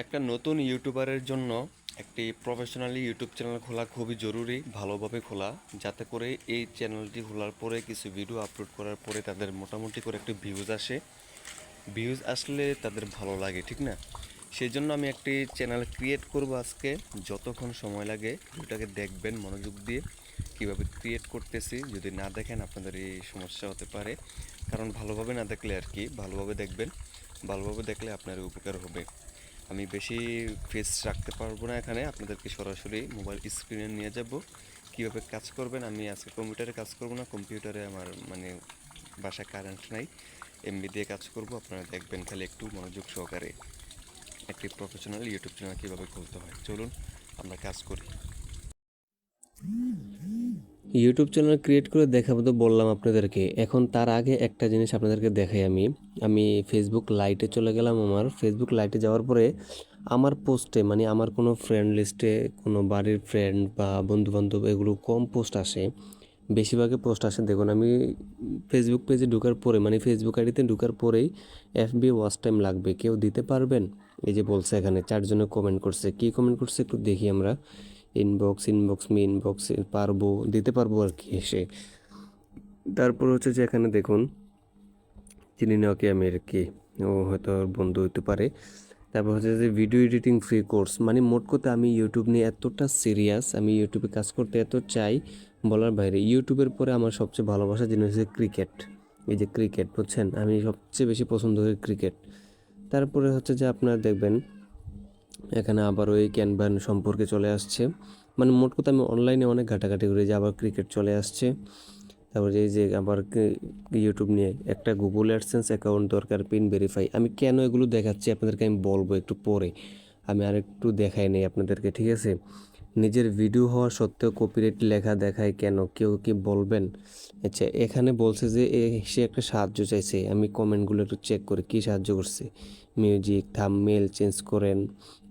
একটা নতুন ইউটিউবারের জন্য একটি প্রফেশনালি ইউটিউব চ্যানেল খোলা খুবই জরুরি, ভালোভাবে খোলা, যাতে করে এই চ্যানেলটি খোলার পরে কিছু ভিডিও আপলোড করার পরে তাদের মোটামুটি করে একটি ভিউজ আসে। ভিউজ আসলে তাদের ভালো লাগে, ঠিক না? সেই জন্য আমি একটি চ্যানেল ক্রিয়েট করব আজকে। যতক্ষণ সময় লাগে ভিডিওটাকে দেখবেন মনোযোগ দিয়ে, কিভাবে ক্রিয়েট করতেছি। যদি না দেখেন আপনাদের এই সমস্যা হতে পারে, কারণ ভালোভাবে না দেখলে আর কি, ভালোভাবে দেখবেন, ভালোভাবে দেখলে আপনার উপকার হবে। আমি বেশি ফেস রাখতে পারবো না এখানে, আপনাদেরকে সরাসরি মোবাইল স্ক্রিনে নিয়ে যাব, কীভাবে কাজ করবেন। আমি আজকে কম্পিউটারে কাজ করব না, কম্পিউটারে আমার মানে বাসায় কারেন্ট নাই, এমবি দিয়ে কাজ করব। আপনারা দেখবেন খালি একটু মনোযোগ সহকারে একটি প্রফেশনাল ইউটিউব চ্যানেল কীভাবে খুলতে হয়। চলুন আমরা কাজ করি। ইউটিউব চ্যানেল ক্রিয়েট করে দেখাবো তো বললাম আপনাদেরকে। এখন তার আগে একটা জিনিস আপনাদেরকে দেখাই। আমি ফেসবুক লাইটে চলে গেলাম। আমার ফেসবুক লাইটে যাওয়ার পরে আমার পোস্টে, মানে আমার কোনো ফ্রেন্ড লিস্টে কোনো বাড়ির ফ্রেন্ড বা বন্ধুবান্ধব, এগুলো কম পোস্ট আসে, বেশিরভাগই পোস্ট আসে। দেখুন, আমি ফেসবুক পেজে ঢোকার পরে, মানে ফেসবুক আইডিতে ঢোকার পরেই এফবি ওয়াচ টাইম লাগবে, কেউ দিতে পারবেন? এই যে বলছে, এখানে 4 জনে কমেন্ট করছে। কি কমেন্ট করছে একটু দেখি আমরা। ইনবক্স পারবো, দিতে পারবো আর কি এসে। তারপর হচ্ছে যে এখানে দেখুন, চিনি না ওকে আমি, আর কি ও হয়তো ওর বন্ধু হতে পারে। তারপর হচ্ছে যে ভিডিও এডিটিং ফ্রি কোর্স। মানে মোট কথা আমি ইউটিউব নিয়ে এতটা সিরিয়াস, আমি ইউটিউবে কাজ করতে এত চাই, বলার বাইরে। ইউটিউবের পরে আমার সবচেয়ে ভালোবাসার জিনিস হচ্ছে ক্রিকেট। এই যে ক্রিকেট, বুঝছেন, আমি সবচেয়ে বেশি পছন্দ করি ক্রিকেট। তারপরে হচ্ছে যে আপনারা দেখবেন এখানে আবার ওই ক্যানভান সম্পর্কে চলে আসছে। মানে মোট কথা আমি অনলাইনে অনেক ঘাটাঘাটি করে যে আবার ক্রিকেট চলে আসছে। তারপর এই যে আবার ইউটিউব নিয়ে একটা গুগল অ্যাডসেন্স অ্যাকাউন্ট দরকার, পিন ভেরিফাই। আমি কেন এগুলো দেখাচ্ছি আপনাদেরকে আমি বলবো একটু পরে। আমি আরেকটু দেখাই নেই আপনাদেরকে, ঠিক আছে? নিজের ভিডিও হওয়া সত্ত্বেও কপিরাইট লেখা দেখায় কেন, কেউ কি বলবেন? আচ্ছা, এখানে বলছে যে সে একটা সাহায্য চাইছে। আমি কমেন্টগুলো একটু চেক করি কী সাহায্য করছে। মিউজিক থাম্বনেইল চেঞ্জ করেন,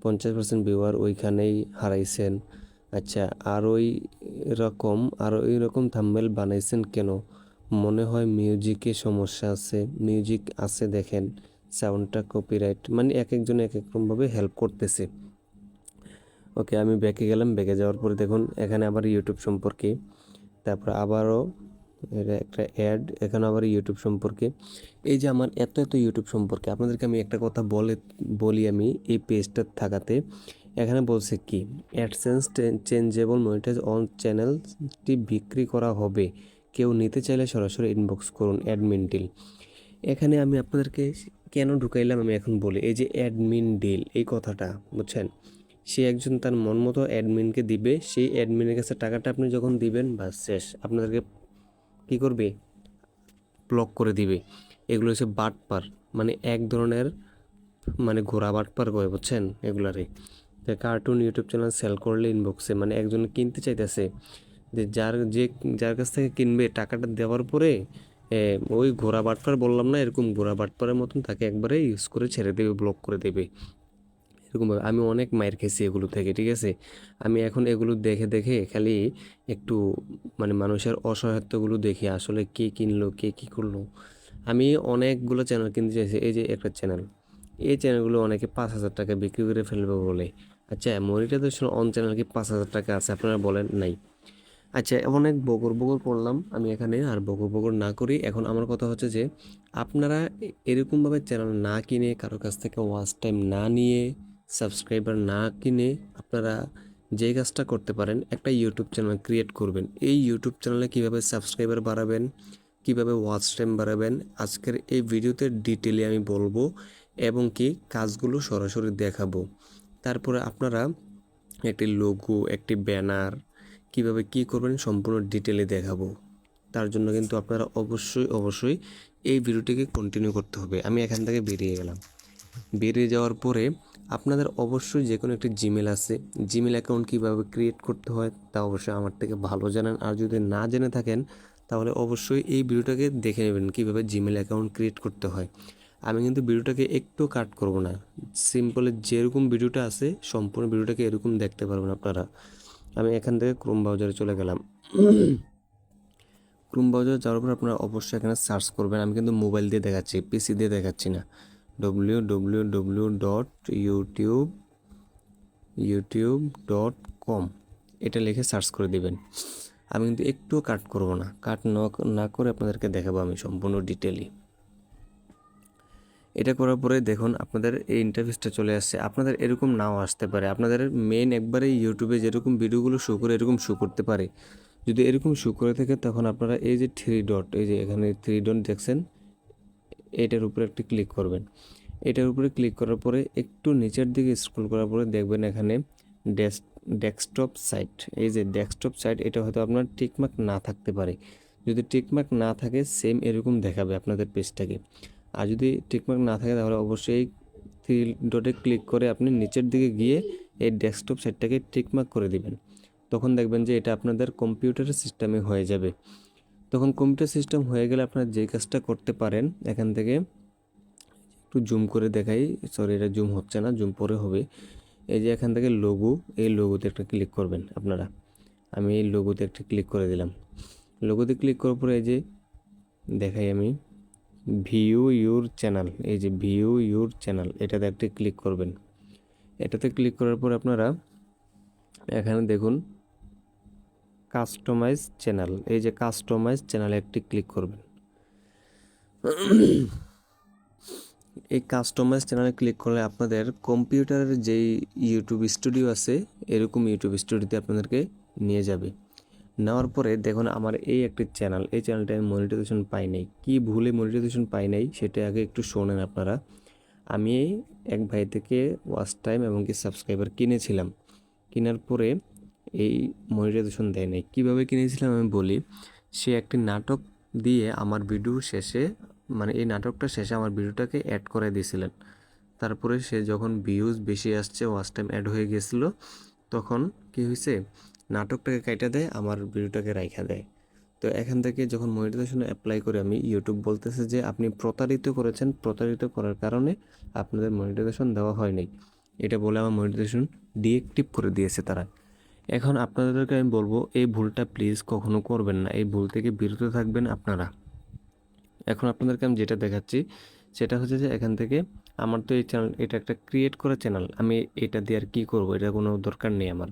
50% ভিউয়ার ওইখানেই হারাইছেন। আচ্ছা, আর ওই রকম থাম্বনেইল বানাইছেন কেন? মনে হয় মিউজিকে সমস্যা আছে। মিউজিক আছে দেখেন, সাউন্ডটা কপিরাইট। মানে এক একজন এক এক রকমভাবে হেল্প করতেছে। ওকে, আমি ব্যাকে গেলাম। ব্যাকে যাওয়ার পরে দেখুন এখানে আবার ইউটিউব সম্পর্কে, তারপর আবারও এটা একটা অ্যাড, এখানে আবার ইউটিউব সম্পর্কে। এই যে আমার এত এত ইউটিউব সম্পর্কে আপনাদেরকে আমি একটা কথা বলি। আমি এই পেজটা থাকাতে এখানে বলছে কি, অ্যাডসেন্স চেঞ্জেবল মনিটাইজ অন চ্যানেলটি বিক্রি করা হবে, কেউ নিতে চাইলে সরাসরি ইনবক্স করুন, অ্যাডমিন ডিল। এখানে আমি আপনাদেরকে কেন ঢুকাইলাম আমি এখন বলি। এই যে অ্যাডমিন ডিল, এই কথাটা বুঝছেন, সে একজন তার মন মতো অ্যাডমিনকে দিবে। সেই অ্যাডমিনের কাছে টাকাটা আপনি যখন দিবেন, বাস শেষ, আপনাদেরকে কী করবে? ব্লক করে দিবে। এগুলো হচ্ছে বাটপার, মানে এক ধরনের, মানে ঘোড়া বাটপার করে, বুঝছেন এগুলারে। কার্টুন ইউটিউব চ্যানেল সেল করলে ইনবক্সে, মানে একজন কিনতে চাইতেছে, যে যার কাছ থেকে কিনবে টাকাটা দেওয়ার পরে ওই ঘোড়া বাটপার বললাম না, এরকম ঘোড়া বাটপারের মতন তাকে একবারে ইউজ করে ছেড়ে দেবে, ব্লক করে দেবে। এরকমভাবে আমি অনেক মায়ের খেয়েছি এগুলো থেকে, ঠিক আছে? আমি এখন এগুলো দেখে দেখে খালি একটু, মানে মানুষের অসহায়ত্বগুলো দেখি, আসলে কে কিনলো, কে কী করলো। আমি অনেকগুলো চ্যানেল কিনতে চাইছি। এই যে একটা চ্যানেল, এই চ্যানেলগুলো অনেকে 5,000 টাকা বিক্রি করে ফেলবে বলে। আচ্ছা, মনিটাইজেশন অন চ্যানেল কি 5,000 টাকা আছে? আপনারা বলেন নাই। আচ্ছা, অনেক বকর বকর করলাম আমি এখানে, আর বকর বকর না করি। এখন আমার কথা হচ্ছে যে আপনারা এরকমভাবে চ্যানেল না কিনে, কারোর কাছ থেকে ওয়াচ টাইম না নিয়ে, সাবস্ক্রাইবার না কিনে, আপনারা যে কাজটা করতে পারেন, একটা ইউটিউব চ্যানেল ক্রিয়েট করবেন। এই ইউটিউব চ্যানেলে কীভাবে সাবস্ক্রাইবার বাড়াবেন, কীভাবে ওয়াচ টাইম বাড়াবেন, আজকের এই ভিডিওতে ডিটেলে আমি বলবো, এবং কি কাজগুলো সরাসরি দেখাবো। তারপরে আপনারা একটি লোগো, একটি ব্যানার কিভাবে কি করবেন সম্পূর্ণ ডিটেলে দেখাবো। তার জন্য কিন্তু আপনারা অবশ্যই এই ভিডিওটিকে কন্টিনিউ করতে হবে। আমি এখান থেকে বেরিয়ে গেলাম। বেরিয়ে যাওয়ার পরে আপনাদের অবশ্যই যে কোনো একটি জিমেল আছে, জিমেল অ্যাকাউন্ট কীভাবে ক্রিয়েট করতে হয় তা অবশ্যই আমার থেকে ভালো জানেন। আর যদি না জেনে থাকেন তাহলে অবশ্যই এই ভিডিওটাকে দেখে নেবেন কীভাবে জিমেল অ্যাকাউন্ট ক্রিয়েট করতে হয়। আমি কিন্তু ভিডিওটাকে একটু কাট করব না, সিম্পলে যেরকম ভিডিওটা আছে সম্পূর্ণ ভিডিওটাকে এরকম দেখতে পারবেন আপনারা। আমি এখান থেকে ক্রোম ব্রাউজারে চলে গেলাম। ক্রোম ব্রাউজারে যাওয়ার পর আপনারা অবশ্যই এখানে সার্চ করবেন। আমি কিন্তু মোবাইল দিয়ে দেখাচ্ছি, পিসি দিয়ে দেখাচ্ছি না। www.youtube.com এটা লিখে সার্চ করে দিবেন। আমি কিন্তু একটুও কাট করব না, কাট না করে আপনাদেরকে দেখাবো আমি সম্পূর্ণ ডিটেইলি। এটা করার পরে দেখুন আপনাদের এই ইন্টারফেসটা চলে আসছে। আপনাদের এরকম নাও আসতে পারে, আপনাদের মেন একবারে ইউটিউবে যেরকম ভিডিওগুলো শো করে এরকম শো করতে পারে। যদি এরকম শো করে থাকে তখন আপনারা এই যে 3 ডট, এই যে এখানে 3 ডট দেখছেন, এটার উপরে একটু ক্লিক করবেন। এটার উপরে ক্লিক করার পরে একটু নিচের দিকে স্ক্রল করার পরে দেখবেন এখানে ডেস্কটপ সাইট, এই যে ডেস্কটপ সাইট, এটা হয়তো আপনার টিকমার্ক না থাকতে পারে। যদি টিকমার্ক না থাকে সেম এরকম দেখাবে আপনাদের পেজটাকে। আর যদি টিকমার্ক না থাকে তাহলে অবশ্যই 3 ডটে ক্লিক করে আপনি নিচের দিকে গিয়ে এই ডেস্কটপ সাইটটাকে টিকমার্ক করে দিবেন। তখন দেখবেন যে এটা আপনাদের কম্পিউটারের সিস্টেমে হয়ে যাবে। তখন কম্পিউটার সিস্টেম হয়ে গেলে আপনারা যে কাজটা করতে পারেন, এখান থেকে একটু জুম করে দেখাই, সরি এটা জুম হচ্ছে না, জুম পরে হবে। এই যে এখান থেকে লোগো, এই লোগোতে একটা ক্লিক করবেন আপনারা। আমি এই লোগোতে একটা ক্লিক করে দিলাম। লোগোতে ক্লিক করার পরে এই যে দেখাই আমি, ভিউ ইউর চ্যানেল, এই যে ভিউ ইউর চ্যানেল, এটাতে একটা ক্লিক করবেন। এটাতে ক্লিক করার পর আপনারা এখানে দেখুন কাস্টমাইজ চ্যানেল, এই যে কাস্টমাইজ চ্যানেলে একটি ক্লিক করবেন। এই কাস্টমাইজ চ্যানেলে ক্লিক করলে আপনাদের কম্পিউটারের যেই ইউটিউব স্টুডিও আছে এরকম ইউটিউব স্টুডিওতে আপনাদেরকে নিয়ে যাবে। নেওয়ার পরে দেখুন আমার এই একটি চ্যানেল, এই চ্যানেলটা আমি মনিটাইজেশন পাই নাই। কি ভুলে মনিটাইজেশন পাই নাই সেটা আগে একটু শোনেন আপনারা। আমি এক ভাই থেকে ওয়াচ টাইম এবং কি সাবস্ক্রাইবার কিনেছিলাম। কেনার পরে এই মনিটাইজেশন দেয় নাই। কীভাবে কিনেছিলাম আমি বলি। সে একটি নাটক দিয়ে আমার ভিডিও শেষে, মানে এই নাটকটা শেষে আমার ভিডিওটাকে অ্যাড করে দিয়েছিলেন। তারপরে সে যখন ভিউজ বেশি আসছে, ওয়াচ টাইম অ্যাড হয়ে গেছিলো, তখন কি হয়েছে, নাটকটাকে কাইটা দেয়, আমার ভিডিওটাকে রাইখা দেয়। তো এখান থেকে যখন মনিটাইজেশন অ্যাপ্লাই করে আমি, ইউটিউব বলতেছে যে আপনি প্রতারিত করেছেন, প্রতারিত করার কারণে আপনাদের মনিটাইজেশন দেওয়া হয়নি। এটা বলে আমার মনিটাইজেশন ডিএক্টিভ করে দিয়েছে তারা। এখন আপনাদেরকে আমি বলবো এই ভুলটা প্লিজ কখনো করবেন না, এই ভুল থেকে বিরত থাকবেন আপনারা। এখন আপনাদেরকে আমি যেটা দেখাচ্ছি সেটা হচ্ছে যে এখান থেকে আমার তো এই চ্যানেল, এটা একটা ক্রিয়েট করা চ্যানেল, আমি এটা দিয়ে আর কী করবো, এটা কোনো দরকার নেই আমার।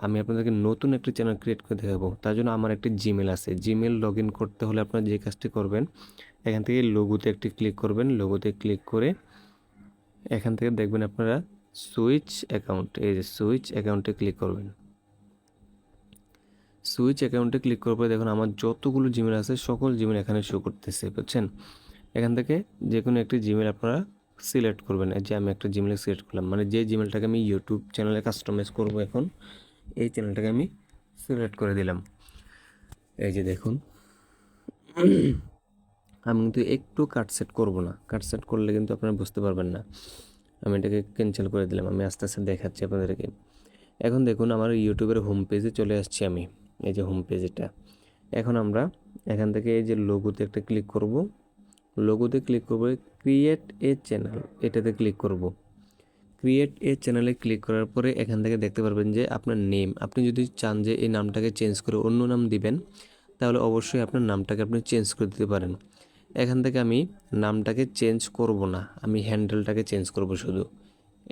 আমি আপনাদেরকে নতুন একটি চ্যানেল ক্রিয়েট করে দেখাবো। তার জন্য আমার একটি জিমেল আছে। জিমেল লগ ইন করতে হলে আপনারা যে কাজটি করবেন, এখান থেকে লোগোতে একটি ক্লিক করবেন। লোগোতে ক্লিক করে এখান থেকে দেখবেন আপনারা সুইচ অ্যাকাউন্ট, এই যে সুইচ অ্যাকাউন্টে ক্লিক করবেন। সুইচ অ্যাকাউন্টে ক্লিক করার পরে দেখুন আমার যতগুলো জিমেল আছে সকল জিমেল এখানে শো করতেছে, বুঝছেন। এখান থেকে যে কোনো একটি জিমেল আপনারা সিলেক্ট করবেন। এই যে আমি একটা জিমেল সিলেক্ট করলাম, মানে যে জিমেলটাকে আমি ইউটিউব চ্যানেলে কাস্টমাইজ করব এখন, এই চ্যানেলটাকে আমি সিলেক্ট করে দিলাম। এই যে দেখুন আমি কিন্তু একটু কাট সেট করবো না, কাট সেট করলে কিন্তু আপনারা বুঝতে পারবেন না। আমি এটাকে ক্যান্সেল করে দিলাম। আমি আস্তে আস্তে দেখাচ্ছি আপনাদেরকে। এখন দেখুন আমার ইউটিউবের হোম পেজে চলে আসছি আমি, এই যে হোম পেজ এটা। এখন আমরা এখান থেকে এই যে লোগোতে একটা ক্লিক করব। লোগোতে ক্লিক করব, ক্রিয়েট এ চ্যানেল, এটাতে ক্লিক করব। ক্রিয়েট এ চ্যানেলে ক্লিক করার পরে এখান থেকে দেখতে পারবেন যে আপনার নেম, আপনি যদি চান যে এই নামটাকে চেঞ্জ করে অন্য নাম দিবেন, তাহলে অবশ্যই আপনার নামটাকে আপনি চেঞ্জ করে দিতে পারেন। এখান থেকে আমি নামটাকে চেঞ্জ করব না, আমি হ্যান্ডেলটাকে চেঞ্জ করব শুধু।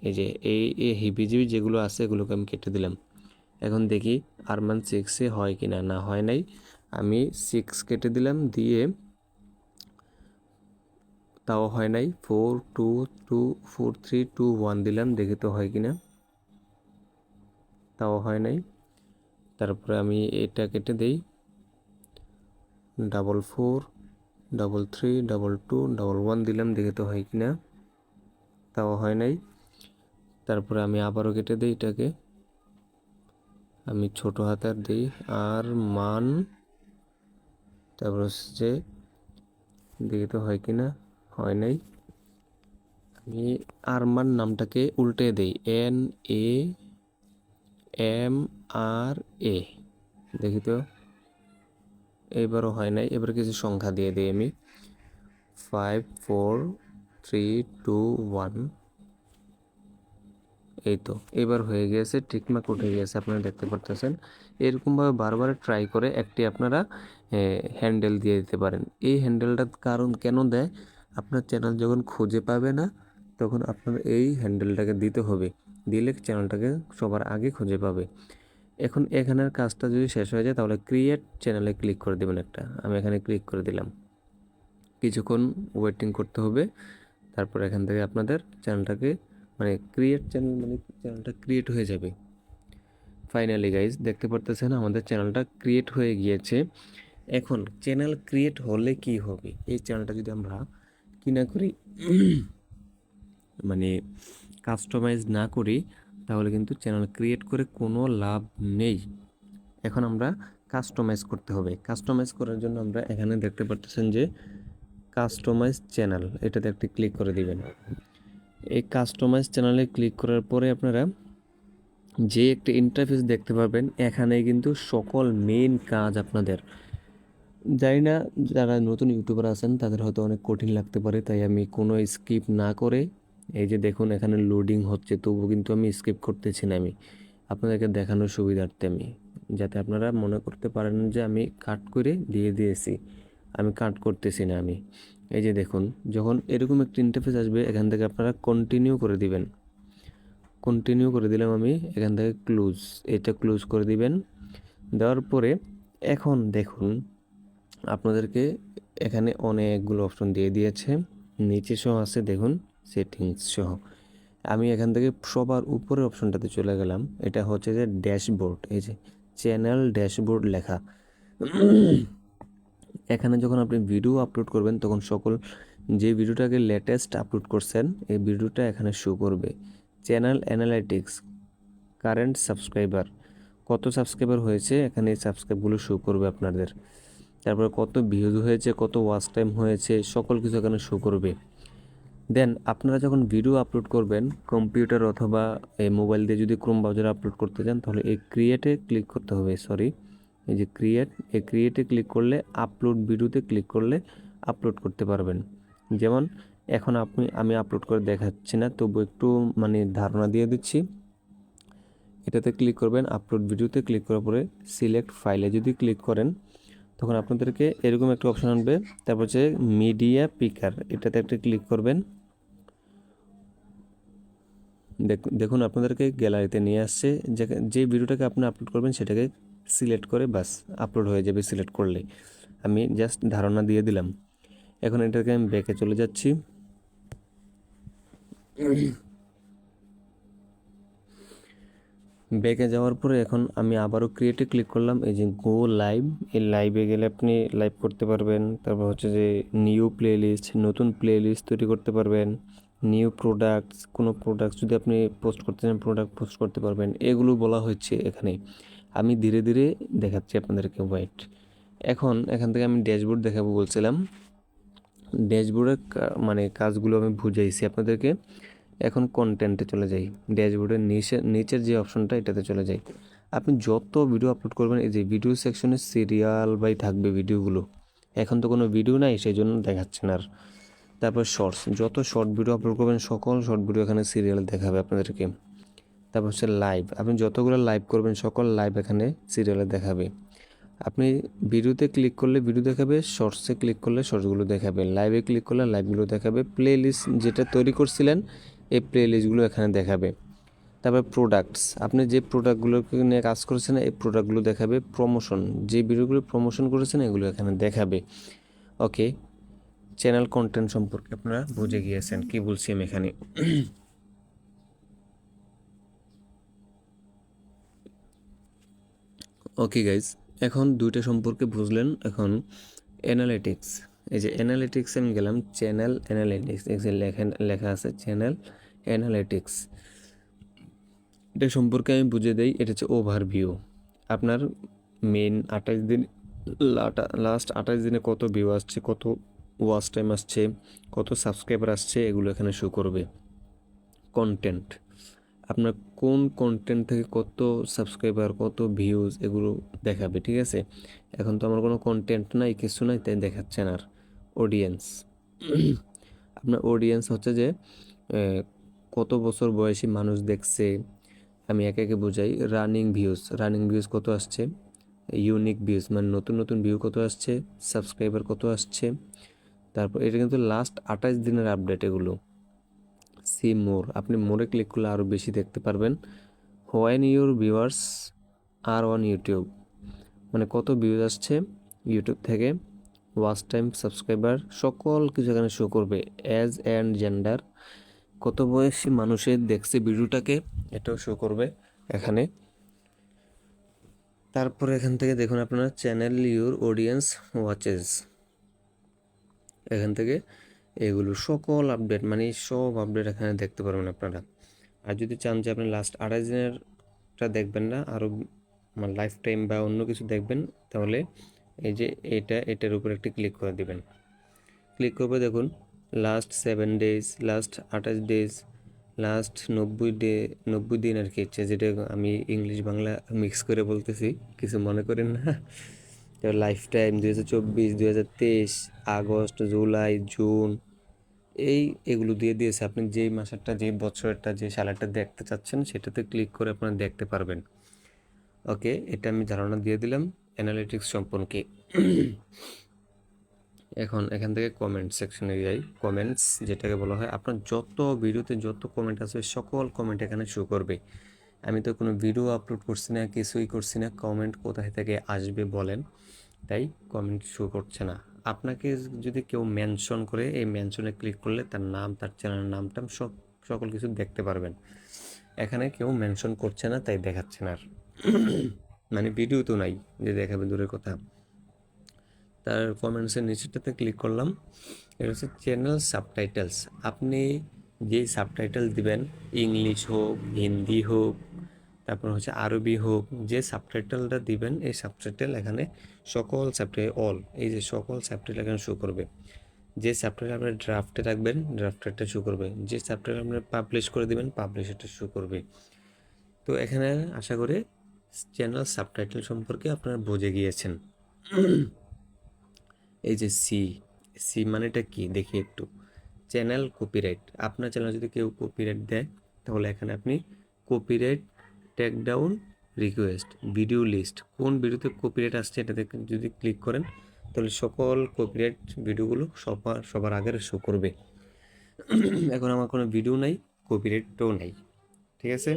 এই যে এই হিবিজিবি যেগুলো আছে এগুলোকে আমি কেটে দিলাম। এখন দেখি আরমান 6-এ হয় কি না, না হয় নাই। আমি 6 কেটে দিলাম, দিয়ে তাও হয় নাই। 4-2-2-4-3-2-1 দিলাম, দেখি তো হয় কি না, তাও হয় নাই। তারপরে আমি এটা কেটে দেই, 4-4-3-3-2-1 দিলাম, দেখি তো হয় কি না, তাও হয় নাই। তারপরে আমি আবারও কেটে দিই এটাকে, আমি ছোট হাতের দিই আর মান, তারপর হচ্ছে দেখি তো হয় কি না, হয় নাই। আমি আরমান নামটাকে উল্টে দেই, NAMRA, দেখি তো, এইবারও হয় নাই। এবার কিছু সংখ্যা দিয়ে দিই আমি, 5-4-3-2-1, এই তো এবার হয়ে গিয়েছে, ঠিকঠাক উঠে গিয়েছে, আপনারা দেখতে পারতেছেন। এরকমভাবে বারবার ট্রাই করে একটি আপনারা হ্যান্ডেল দিয়ে দিতে পারেন। এই হ্যান্ডেলটা কারণ কেন দেয়, আপনার চ্যানেল যখন খুঁজে পাবে না তখন আপনার এই হ্যান্ডেলটাকে দিতে হবে, দিলে চ্যানেলটাকে সবার আগে খুঁজে পাবে। এখন এখানের কাজটা যদি শেষ হয়ে যায় তাহলে ক্রিয়েট চ্যানেলে ক্লিক করে দেবেন একটা। আমি এখানে ক্লিক করে দিলাম, কিছুক্ষণ ওয়েটিং করতে হবে। তারপর এখান থেকে আপনাদের চ্যানেলটাকে মানে ক্রিয়েট চ্যানেল মানে চ্যানেলটা ক্রিয়েট হয়ে যাবে। ফাইনালি গাইজ দেখতে পারতেছেন আমাদের চ্যানেলটা ক্রিয়েট হয়ে গিয়েছে। এখন চ্যানেল ক্রিয়েট হলে কি হবে, এই চ্যানেলটা যদি আমরা কি না করি মানে কাস্টমাইজ না করি তাহলে কিন্তু চ্যানেল ক্রিয়েট করে কোনো লাভ নেই। এখন আমরা কাস্টমাইজ করতে হবে। কাস্টমাইজ করার জন্য আমরা এখানে দেখতে পারতেছেন যে কাস্টমাইজ চ্যানেল, এটাতে একটি ক্লিক করে দিবেন। এই কাস্টমাইজ চ্যানেলে ক্লিক করার পরে আপনারা যে একটা ইন্টারফেস দেখতে পাবেন, এখানে কিন্তু সকল মেইন কাজ আপনাদের, জানি না যারা নতুন ইউটিউবার আছেন তাদের হয়তো অনেক কঠিন লাগতে পারে, তাই আমি কোনো স্কিপ না করে, এই যে দেখুন এখানে লোডিং হচ্ছে তবু কিন্তু আমি স্কিপ করতেছি না, আমি আপনাদেরকে দেখানোর সুবিধার্থে আমি, যাতে আপনারা মনে করতে পারেন যে আমি কাট করে দিয়ে দিয়েছি, আমি কাট করতেছি না আমি। এই যে দেখুন যখন এরকম একটা ইন্টারফেস আসবে এখান থেকে আপনারা কন্টিনিউ করে দিবেন। কন্টিনিউ করে দিলাম আমি, এখান থেকে ক্লোজ, এটা ক্লোজ করে দিবেন। দেওয়ার পরে এখন দেখুন আপনাদেরকে এখানে অনেকগুলো অপশন দিয়ে দিয়েছে, নিচে সহ আছে দেখুন সেটিংস সহ। আমি এখান থেকে সবার উপরের অপশনটাতে চলে গেলাম, এটা হচ্ছে যে ড্যাশবোর্ড, এই যে চ্যানেল ড্যাশবোর্ড লেখা। এখানে যখন আপনি ভিডিও আপলোড করবেন তখন সকল যে ভিডিওটাকে লেটেস্ট আপলোড করছেন এই ভিডিওটা এখানে শো করবে। চ্যানেল অ্যানালাইটিক্স, কারেন্ট সাবস্ক্রাইবার, কত সাবস্ক্রাইবার হয়েছে এখানে এই সাবস্ক্রাইবগুলো শো করবে আপনাদের। তারপরে কত ভিউজ হয়েছে, কত ওয়াচ টাইম হয়েছে, সকল কিছু এখানে শো করবে। দেন আপনারা যখন ভিডিও আপলোড করবেন কম্পিউটার অথবা এই মোবাইল দিয়ে যদি ক্রোম ব্রাউজারে আপলোড করতে চান তাহলে এই ক্রিয়েটে ক্লিক করতে হবে, সরি এই যে ক্রিয়েট, এই ক্রিয়েটে ক্লিক করলে আপলোড ভিডিওতে ক্লিক করলে আপলোড করতে পারবেন। যেমন এখন আমি আপলোড করে দেখাচ্ছি না, তবু একটু মানে ধারণা দিয়ে দিচ্ছি। এটাতে ক্লিক করবেন, আপলোড ভিডিওতে ক্লিক করার পরে সিলেক্ট ফাইলে যদি ক্লিক করেন তখন আপনাদেরকে এরকম একটা অপশন আনবে, তারপর হচ্ছে মিডিয়া পিকার, এটাতে একটা ক্লিক করবেন। দেখুন আপনাদেরকে গ্যালারিতে নিয়ে আসছে, যে ভিডিওটাকে আপনি আপলোড করবেন সেটাকে সিলেক্ট করে বাস আপলোড হয়ে যাবে সিলেক্ট করলে। আমি জাস্ট ধারণা দিয়ে দিলাম। এখন এটাকে আমি ব্যাকে চলে যাচ্ছি। ব্যাকে যাওয়ার পরে এখন আমি আবারও ক্রিয়েটে ক্লিক করলাম, এই যে গো লাইভ, এই লাইভে গেলে আপনি লাইভ করতে পারবেন। তারপর হচ্ছে যে নিউ প্লেলিস্ট, নতুন প্লেলিস্ট তৈরি করতে পারবেন। নিউ প্রোডাক্টস, কোনো প্রোডাক্টস যদি আপনি পোস্ট করতে চান প্রোডাক্ট পোস্ট করতে পারবেন, এগুলো বলা হচ্ছে এখানে। আমি ধীরে ধীরে দেখাচ্ছি আপনাদেরকে, ওয়েট। এখন এখান থেকে আমি ড্যাশবোর্ড দেখাবো বলছিলাম, ড্যাশবোর্ডের মানে কাজগুলো আমি বুঝাইছি আপনাদেরকে। এখন কন্টেন্টে চলে যাই, ড্যাশবোর্ডের নিচের যে অপশনটা এটাতে চলে যাই। আপনি যত ভিডিও আপলোড করবেন এই যে ভিডিও সেকশনে সিরিয়াল বাই থাকবে ভিডিওগুলো, এখন তো কোনো ভিডিও নাই সেই জন্য দেখাচ্ছেন আর। তারপর শর্টস, যত শর্ট ভিডিও আপলোড করবেন সকল শর্ট ভিডিও এখানে সিরিয়াল দেখাবে আপনাদেরকে। তারপর হচ্ছে লাইভ, আপনি যতগুলো লাইভ করবেন সকল লাইভ এখানে সিরিয়ালে দেখাবে। আপনি ভিডিওতে ক্লিক করলে ভিডিও দেখাবে, শর্টসে ক্লিক করলে শর্টসগুলো দেখাবে, লাইভে ক্লিক করলে লাইভগুলো দেখাবে, প্লে লিস্ট যেটা তৈরি করছিলেন এই প্লে লিস্টগুলো এখানে দেখাবে। তারপর প্রোডাক্টস, আপনি যে প্রোডাক্টগুলোকে নিয়ে কাজ করেছেন এই প্রোডাক্টগুলো দেখাবে। প্রমোশন, যে ভিডিওগুলো প্রমোশন করেছেন এগুলো এখানে দেখাবে। ওকে, চ্যানেল কন্টেন্ট সম্পর্কে আপনারা বুঝে গিয়েছেন কি বলছি আমি এখানে। ওকে গাইজ, এখন দুইটা সম্পর্কে বুঝলেন। এখন অ্যানালিটিক্স, এই যে অ্যানালিটিক্সে আমি গেলাম, চ্যানেল অ্যানালিটিক্স, লেখা আছে চ্যানেল অ্যানালিটিক্স, এটা সম্পর্কে আমি বুঝে দেই। এটা হচ্ছে ওভারভিউ, আপনার মেন 28 দিন, লাস্ট 28 দিনে কত ভিউ আসছে, কত ওয়াচ টাইম আসছে, কত সাবস্ক্রাইবার আসছে, এগুলো এখানে শো করবে। কন্টেন্ট, আপনার কোন কন্টেন্ট থেকে কত সাবস্ক্রাইবার, কত ভিউজ, এগুলো দেখাবে। ঠিক আছে, এখন তো আমার কোনো কন্টেন্ট নাই, কিছু নাই, তাই দেখাচ্ছে না। আর অডিয়েন্স, আপনার অডিয়েন্স হচ্ছে যে কত বছর বয়সী মানুষ দেখছে, আমি একে একে বোঝাই। রানিং ভিউজ কত আসছে, ইউনিক ভিউজ মানে নতুন নতুন ভিউ কত আসছে, সাবস্ক্রাইবার কত আসছে। তারপর এটা কিন্তু লাস্ট 28 দিনের আপডেট এগুলো। সি মোর, আপনি মোরে ক্লিক করলে আরও বেশি দেখতে পারবেন। When your viewers are on YouTube, মানে কত ভিউজ আসছে ইউটিউব থেকে, ওয়াচ টাইম, সাবস্ক্রাইবার, সকল কিছু এখানে শো করবে। এজ অ্যান্ড জেন্ডার, কত বয়সী মানুষের দেখছে ভিডিওটাকে, এটাও শো করবে এখানে। তারপরে এখান থেকে দেখুন আপনারা চ্যানেল ইউর অডিয়েন্স ওয়াচেস, এখান থেকে এগুলো সকল আপডেট, মানে সব আপডেট এখানে দেখতে পারবেন আপনারা। আর যদি চান যে আপনি লাস্ট 28 দিনেরটা দেখবেন না, আরও লাইফ টাইম বা অন্য কিছু দেখবেন, তাহলে এই যে এটার উপর একটি ক্লিক করে দিবেন। ক্লিক করবে, দেখুন last 7 days, last 28 days, last 90 দিন আর কি, যেটা আমি ইংলিশ বাংলা মিক্স করে বলতেছি, কিছু মনে করেন না। Life time 2024, 2023, August, July, June, এগুলো দিয়ে দিয়েছে। আপনি যেই মাসেরটা, যেই বছরেরটা, যে সালেরটা দেখতে চাচ্ছেন সেটাতে ক্লিক করে আপনারা দেখতে পারবেন। ওকে, এটা আমি ধারণা দিয়ে দিলাম অ্যানালিটিক্স সম্পর্কে। এখন এখান থেকে কমেন্ট সেকশনে যাই। কমেন্টস যেটাকে বলা হয়, আপনার যত ভিডিওতে যত কমেন্ট আছে সকল কমেন্ট এখানে শো করবে। আমি তো কোনো ভিডিও আপলোড করছি না, কিছুই করছি না, কমেন্ট কোথায় থেকে আসবে বলেন, তাই কমেন্ট শো করছে না। আপনাকে যদি কেউ মেনশন করে, এই মেনশনে ক্লিক করলে তার নাম, তার চ্যানেলের নামটা সকল কিছু দেখতে পারবেন। এখানে কেউ মেনশন করছে না, তাই দেখাচ্ছে না আর। মানে ভিডিও তো নাই যে দেখাবে, দূরের কথা। তার কমেন্টসের নিচেটাতে ক্লিক করলাম, এটা হচ্ছে চ্যানেল সাবটাইটেলস। আপনি যেই সাবটাইটেল দিবেন, ইংলিশ হোক, হিন্দি হোক, তারপর হচ্ছে আরবি হোক, যে সাবটাইটেলটা দিবেন, এই সাবটাইটেল এখানে সকল সাবটাইটেল অল, এই যে সকল সাবটাইটেল এখানে শো করবে। যে সাবটাইটেল আপনি ড্রাফটে রাখবেন, ড্রাফটারটা শো করবে। যে সাবটাইটেল আপনি পাবলিশ করে দিবেন, পাবলিশারটা শো করবে। তো এখানে আশা করি চ্যানেল সাবটাইটেল সম্পর্কে আপনারা বুঝে গিয়েছেন। এই যে সি মানেটা কি দেখি একটু। চ্যানেল কপিরাইট, আপনার চ্যানেল যদি কেউ কপিরাইট দেয়, তাহলে এখানে আপনি copyright takedown request, video list, কোন ভিডিওতে কপিরাইট আসছে এটাতে যদি ক্লিক করেন, তাহলে সকল কপিরাইট ভিডিওগুলো সবার আগে শো করবে। এখন আমার কোনো ভিডিও নাই, কপিরাইটও নাই, ঠিক আছে।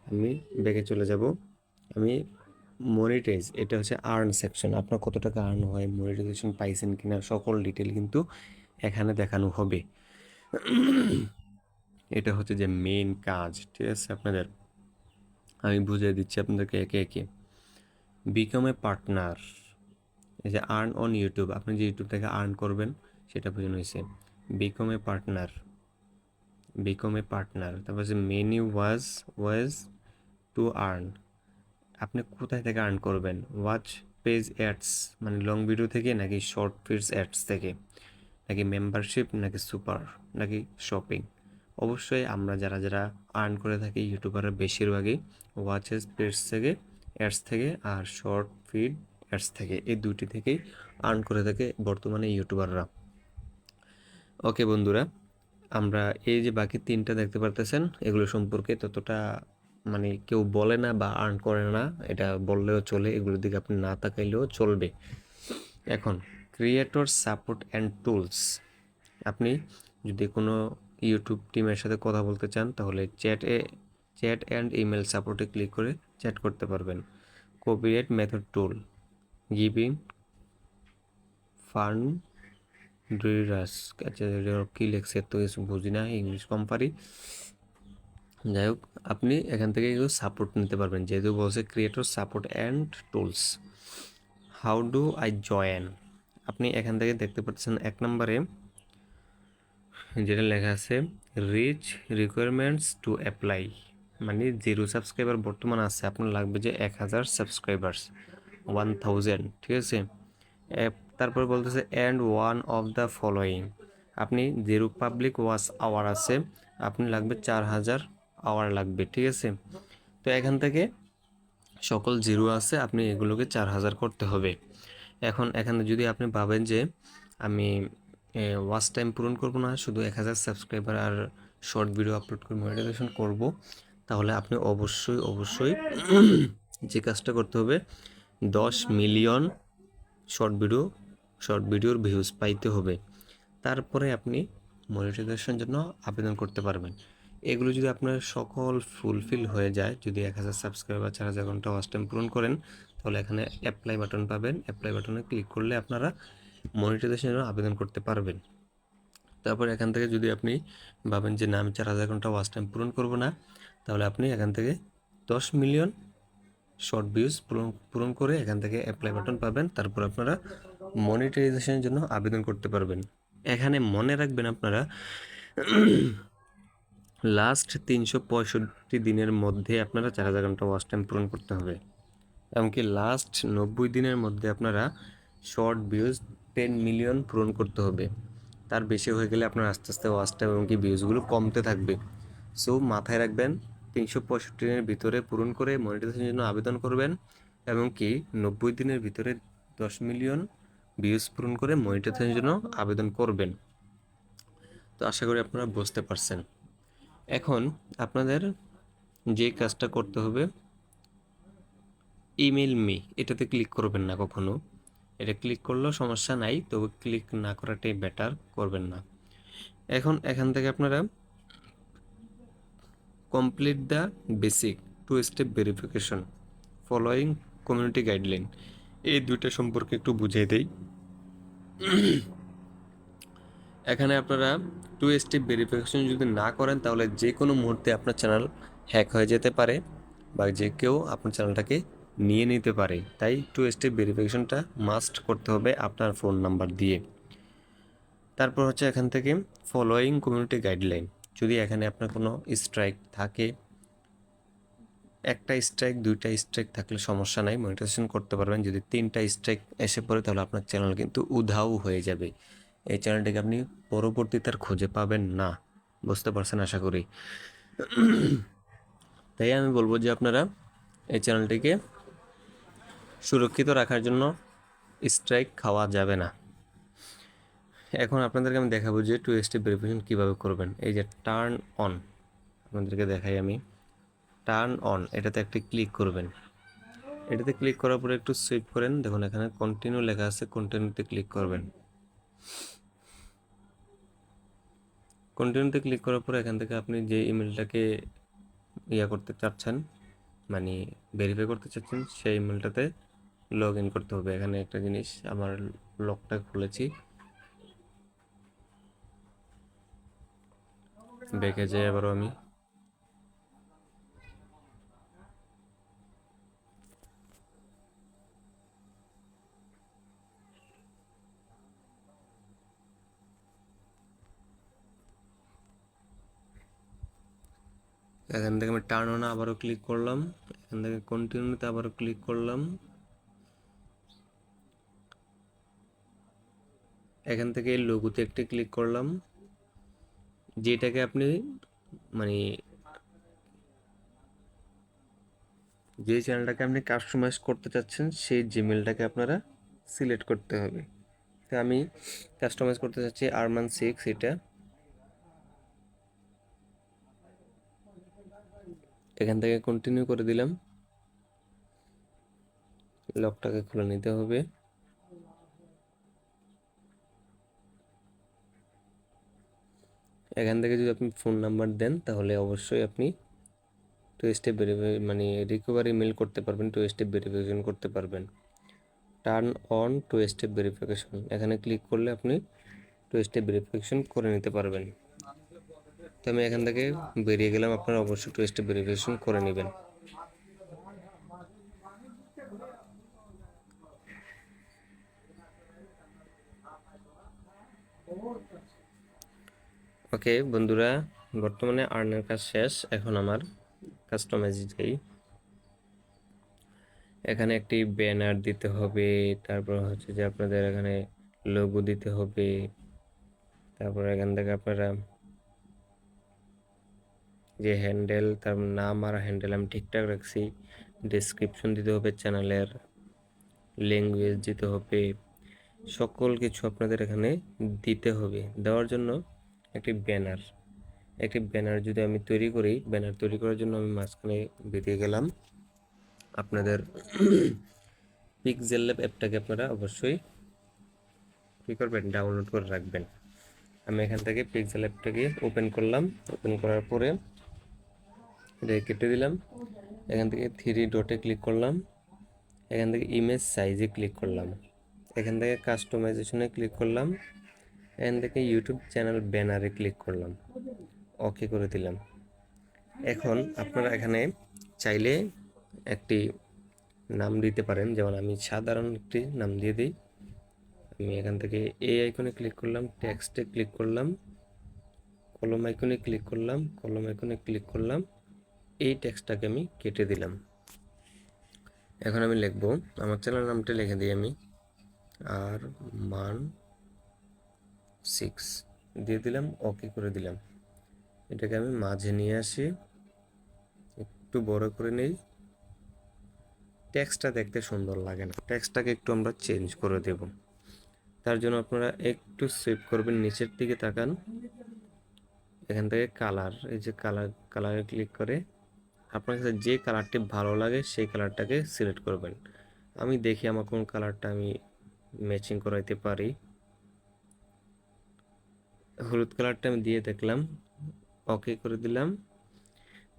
আমি ব্যাকে চলে যাব। আমি মনিটাইজ, এটা হচ্ছে আর্ন সেকশন, আপনার কত টাকা আর্ন হয়, মনিটাইজেশন পাইছেন কিনা, সকল ডিটেল কিন্তু এখানে দেখানো হবে। এটা হচ্ছে যে মেইন কাজ, ঠিক আছে আপনাদের। আমি বুঝিয়ে দিচ্ছি আপনাদেরকে একে একে। বিকাম এ পার্টনার, এই যে আর্ন অন ইউটিউব, আপনি যে ইউটিউব থেকে আর্ন করবেন সেটা বোঝানো হয়েছে। বিকাম এ পার্টনার, তারপর হচ্ছে মেনি ওয়াজ টু আর্ন, আপনি কোথায় থেকে আর্ন করবেন। ওয়াচ পেজ অ্যাডস, মানে লং ভিডিও থেকে, নাকি শর্ট ফিডস অ্যাডস থেকে, নাকি মেম্বারশিপ, নাকি সুপার, নাকি শপিং। অবশ্যই আমরা যারা যারা আর্ন করে থাকি ইউটিউবাররা বেশিরভাগই ওয়াচেস পেজ থেকে, অ্যাডস থেকে, আর শর্ট ফিড অ্যাডস থেকে, এই দুইটি থেকেই আর্ন করে থাকে বর্তমানে ইউটিউবাররা। ওকে বন্ধুরা, আমরা এই যে বাকি তিনটা দেখতে পারতেছেন, এগুলো সম্পর্কে ততটা মানে কেউ বলে না বা আর্ন করে না, এটা বললেও চলে, এগুলোর দিকে আপনি না তাকাইলেও চলবে। এখন ক্রিয়েটর সাপোর্ট অ্যান্ড টুলস, আপনি যদি কোনো ইউটিউব টিমের সাথে কথা বলতে চান, তাহলে চ্যাট অ্যান্ড ইমেল সাপোর্টে ক্লিক করে চ্যাট করতে পারবেন। কপিরাইট মেথড টুল, গিভিং ফান্ড ড্রিরাস, আচ্ছা কী লেখছে তো কিছু বুঝি না, ইংলিশ কম পারি। যাই হোক, আপনি এখান থেকে এগুলো সাপোর্ট নিতে পারবেন, যেহেতু বলছে creator support and tools. How do I join, আপনি এখান থেকে দেখতে পাচ্ছেন 1 নম্বরে যেটা লেখা আছে রিচ রিকোয়ারমেন্টস টু অ্যাপ্লাই, মানে 0 সাবস্ক্রাইবার বর্তমান আছে, আপনার লাগবে যে 1000 সাবস্ক্রাইবার্স, 1000, ঠিক আছে। তারপর বলতেছে and one of the following, আপনি 0 পাবলিক ওয়াচ আওয়ার আছে, আপনি লাগবে 4000 আওয়ার লাগবে, ঠিক আছে। তো এখান থেকে সকল 0 আছে, আপনি এগুলোকে 4000 করতে হবে। এখন এখানে যদি আপনি ভাবেন যে আমি ওয়াচ টাইম পূরণ করব না, শুধু 1000 সাবস্ক্রাইবার আর শর্ট ভিডিও আপলোড করে মনিটাইজেশন করব, তাহলে আপনি অবশ্যই যে কাজটা করতে হবে, 10 মিলিয়ন শর্ট ভিডিওর ভিউজ পাইতে হবে, তারপরে আপনি মনিটাইজেশনের জন্য আবেদন করতে পারবেন। এগুলো যদি আপনার সকল ফুলফিল হয়ে যায়, যদি 1000 সাবস্ক্রাইবার 4000 ঘন্টা ওয়াচ টাইম পূরণ করেন, তাহলে এখানে অ্যাপ্লাই বাটন পাবেন। অ্যাপ্লাই বাটনে ক্লিক করলে আপনারা মনিটাইজেশনের আবেদন করতে পারবেন। তারপর এখান থেকে যদি আপনি ভাবেন যে না, আমি 4000 ঘন্টা ওয়াচ টাইম পূরণ করব না, তাহলে আপনি এখান থেকে 10 মিলিয়ন শর্ট ভিউজ পূরণ করে এখান থেকে অ্যাপ্লাই বাটন পাবেন। তারপর আপনারা মনিটাইজেশনের জন্য আবেদন করতে পারবেন। এখানে মনে রাখবেন আপনারা লাস্ট 365 দিনের মধ্যে আপনারা 4000 ঘন্টা ওয়াচ টাইম পূরণ করতে হবে। এমনকি লাস্ট 90 দিনের মধ্যে আপনারা শর্ট ভিউজ 10 মিলিয়ন পূরণ করতে হবে। তার বেশি হয়ে গেলে আপনার আস্তে আস্তে ওয়াচ টাইম এমনকি ভিউজগুলো কমতে থাকবে। সো মাথায় রাখবেন, 365 দিনের ভিতরে পূরণ করে মনিটাইজেশনের জন্য আবেদন করবেন, এবং কি 90 দিনের ভিতরে 10 মিলিয়ন ভিউজ পূরণ করে মনিটাইজেশনের জন্য আবেদন করবেন। তো আশা করি আপনারা বুঝতে পারছেন। এখন আপনাদের যে কাজটা করতে হবে, ইমেল মি এটাতে ক্লিক করবেন না কখনো। এটা ক্লিক করলেও সমস্যা নাই, তবে ক্লিক না করাটাই বেটার, করবেন না। এখন এখান থেকে আপনারা complete the basic 2 step verification following community guideline, এই দুইটা সম্পর্কে একটু বুঝিয়ে দেই। এখানে আপনারা 2 স্টেপ ভেরিফিকেশন যদি না করেন, তাহলে যে কোনো মুহূর্তে আপনার চ্যানেল হ্যাক হয়ে যেতে পারে, বা যে কেউ আপনার চ্যানেলটাকে নিয়ে নিতে পারে। তাই 2 স্টেপ ভেরিফিকেশনটা মাস্ট করতে হবে আপনার ফোন নাম্বার দিয়ে। তারপর হচ্ছে এখান থেকে ফলোয়িং কমিউনিটি গাইডলাইন, যদি এখানে আপনার কোনো স্ট্রাইক থাকে, একটা স্ট্রাইক 2টা স্ট্রাইক থাকলে সমস্যা নাই, মনিটাইজেশন করতে পারবেন। যদি 3টা স্ট্রাইক এসে পড়ে, তাহলে আপনার চ্যানেল কিন্তু উধাও হয়ে যাবে। এই চ্যানেলটাকে আপনি পরবর্তীতে আর খুঁজে পাবেন না। বুঝতে পারছেন আশা করি। তাই আমি বলবো যে আপনারা এই চ্যানেলটিকে সুরক্ষিত রাখার জন্য স্ট্রাইক খাওয়া যাবে না। এখন আপনাদেরকে আমি দেখাবো যে 2 স্টেপ ভেরিফিকেশন কীভাবে করবেন। এই যে টার্ন অন, আপনাদেরকে দেখাই আমি। টার্ন অন, এটাতে একটি ক্লিক করবেন। এটাতে ক্লিক করার পরে একটু সুইপ করেন, দেখুন এখানে কন্টিনিউ লেখা আছে, কন্টিনিউতে ক্লিক করবেন। কন্টিনিউতে ক্লিক করার পরে এখান থেকে আপনি যে ইমেলটাকে করতে চাচ্ছেন, মানে ভেরিফাই করতে চাচ্ছেন, সেই ইমেলটাতে লগ ইন করতে হবে। এখানে একটা জিনিস, আমার লকটা খুলেছি, ব্যাকে যাই আবারও আমি। এখান থেকে আমি টার্ন অন আবারও ক্লিক করলাম, এখান থেকে কন্টিনিউতে আবারও ক্লিক করলাম, এখান থেকে লোগোতে একটি ক্লিক করলাম। যেটাকে আপনি মানে যে চ্যানেলটাকে আপনি কাস্টমাইজ করতে চাচ্ছেন, সেই জিমেলটাকে আপনারা সিলেক্ট করতে হবে। তো আমি কাস্টমাইজ করতে চাচ্ছি আরমান6, এটা এখান থেকে কন্টিনিউ করে দিলাম। লকটাকে খুলে নিতে হবে। এখান থেকে যদি আপনি ফোন নাম্বার দেন, তাহলে অবশ্যই আপনি 2 স্টেপ ভেরিফাই মানে রিকভারি মেল করতে পারবেন, 2 স্টেপ ভেরিফিকেশন করতে পারবেন। টার্ন অন 2 স্টেপ ভেরিফিকেশন, এখানে ক্লিক করলে আপনি 2 স্টেপ ভেরিফিকেশন করে নিতে পারবেন। তো আমি এখান থেকে বেরিয়ে গেলাম, আপনারা অবশ্যই 2 স্টেপ ভেরিফিকেশন করে নেবেন। ওকে বন্ধুরা, বর্তমানে আর্নের কাজ শেষ, এখন আমার কাস্টমাইজ যাই। এখানে একটি ব্যানার দিতে হবে, তারপর হচ্ছে যে আপনাদের এখানে লোগো দিতে হবে, তারপর এখান থেকে আপনারা যে হ্যান্ডেল, তার নাম আর হ্যান্ডেল আমি ঠিকঠাক রাখছি, ডেসক্রিপশন দিতে হবে, চ্যানেলের ল্যাঙ্গুয়েজ দিতে হবে, সকল কিছু আপনাদের এখানে দিতে হবে। দেওয়ার জন্য একটি ব্যানার যদি আমি তৈরি করি, ব্যানার তৈরি করার জন্য আমি মাঝখানে বেরিয়ে গেলাম। আপনাদের পিক্সেল ল্যাব অ্যাপটাকে আপনারা অবশ্যই কী করবেন, ডাউনলোড করে রাখবেন। আমি এখান থেকে পিক্সেল অ্যাপটাকে ওপেন করলাম। ওপেন করার পরে এটা কেটে দিলাম। এখান থেকে থ্রি ডটে ক্লিক করলাম, এখান থেকে ইমেজ সাইজে ক্লিক করলাম, এখান থেকে কাস্টমাইজেশনে ক্লিক করলাম, এখান থেকে ইউটিউব চ্যানেল ব্যানারে ক্লিক করলাম, ওকে করে দিলাম। এখন আপনারা এখানে চাইলে একটি নাম দিতে পারেন, যেমন আমি সাধারণ একটি নাম দিয়ে দিই। আমি এখান থেকে এই আইকনে ক্লিক করলাম, টেক্সটে ক্লিক করলাম, কলম আইকনে ক্লিক করলাম, কলম আইকনে ক্লিক করলাম, এই টেক্সটটাকে আমি কেটে দিলাম। এখন আমি লিখবো, আমার চ্যানেল নামটা লিখে দিই আমি আর মান 6 দিয়ে দিলাম, ওকে করে দিলাম। এটাকে আমি মাঝে নিয়ে আসি, একটু বড় করে নেই। টেক্সটটা দেখতে সুন্দর লাগে না, টেক্সটটাকে একটু আমরা চেঞ্জ করে দেব। তার জন্য আপনারা একটু সেভ করবেন, নিচের দিকে তাকান, এখান থেকে কালার, এই যে কালারে ক্লিক করে আপনার কাছে যে কালারটি ভালো লাগে সেই কালারটাকে সিলেক্ট করবেন। আমি দেখি আমার কোন কালারটা আমি ম্যাচিং করাইতে পারি। হলুদ কালারটা আমি দিয়ে দেখলাম, ওকে করে দিলাম।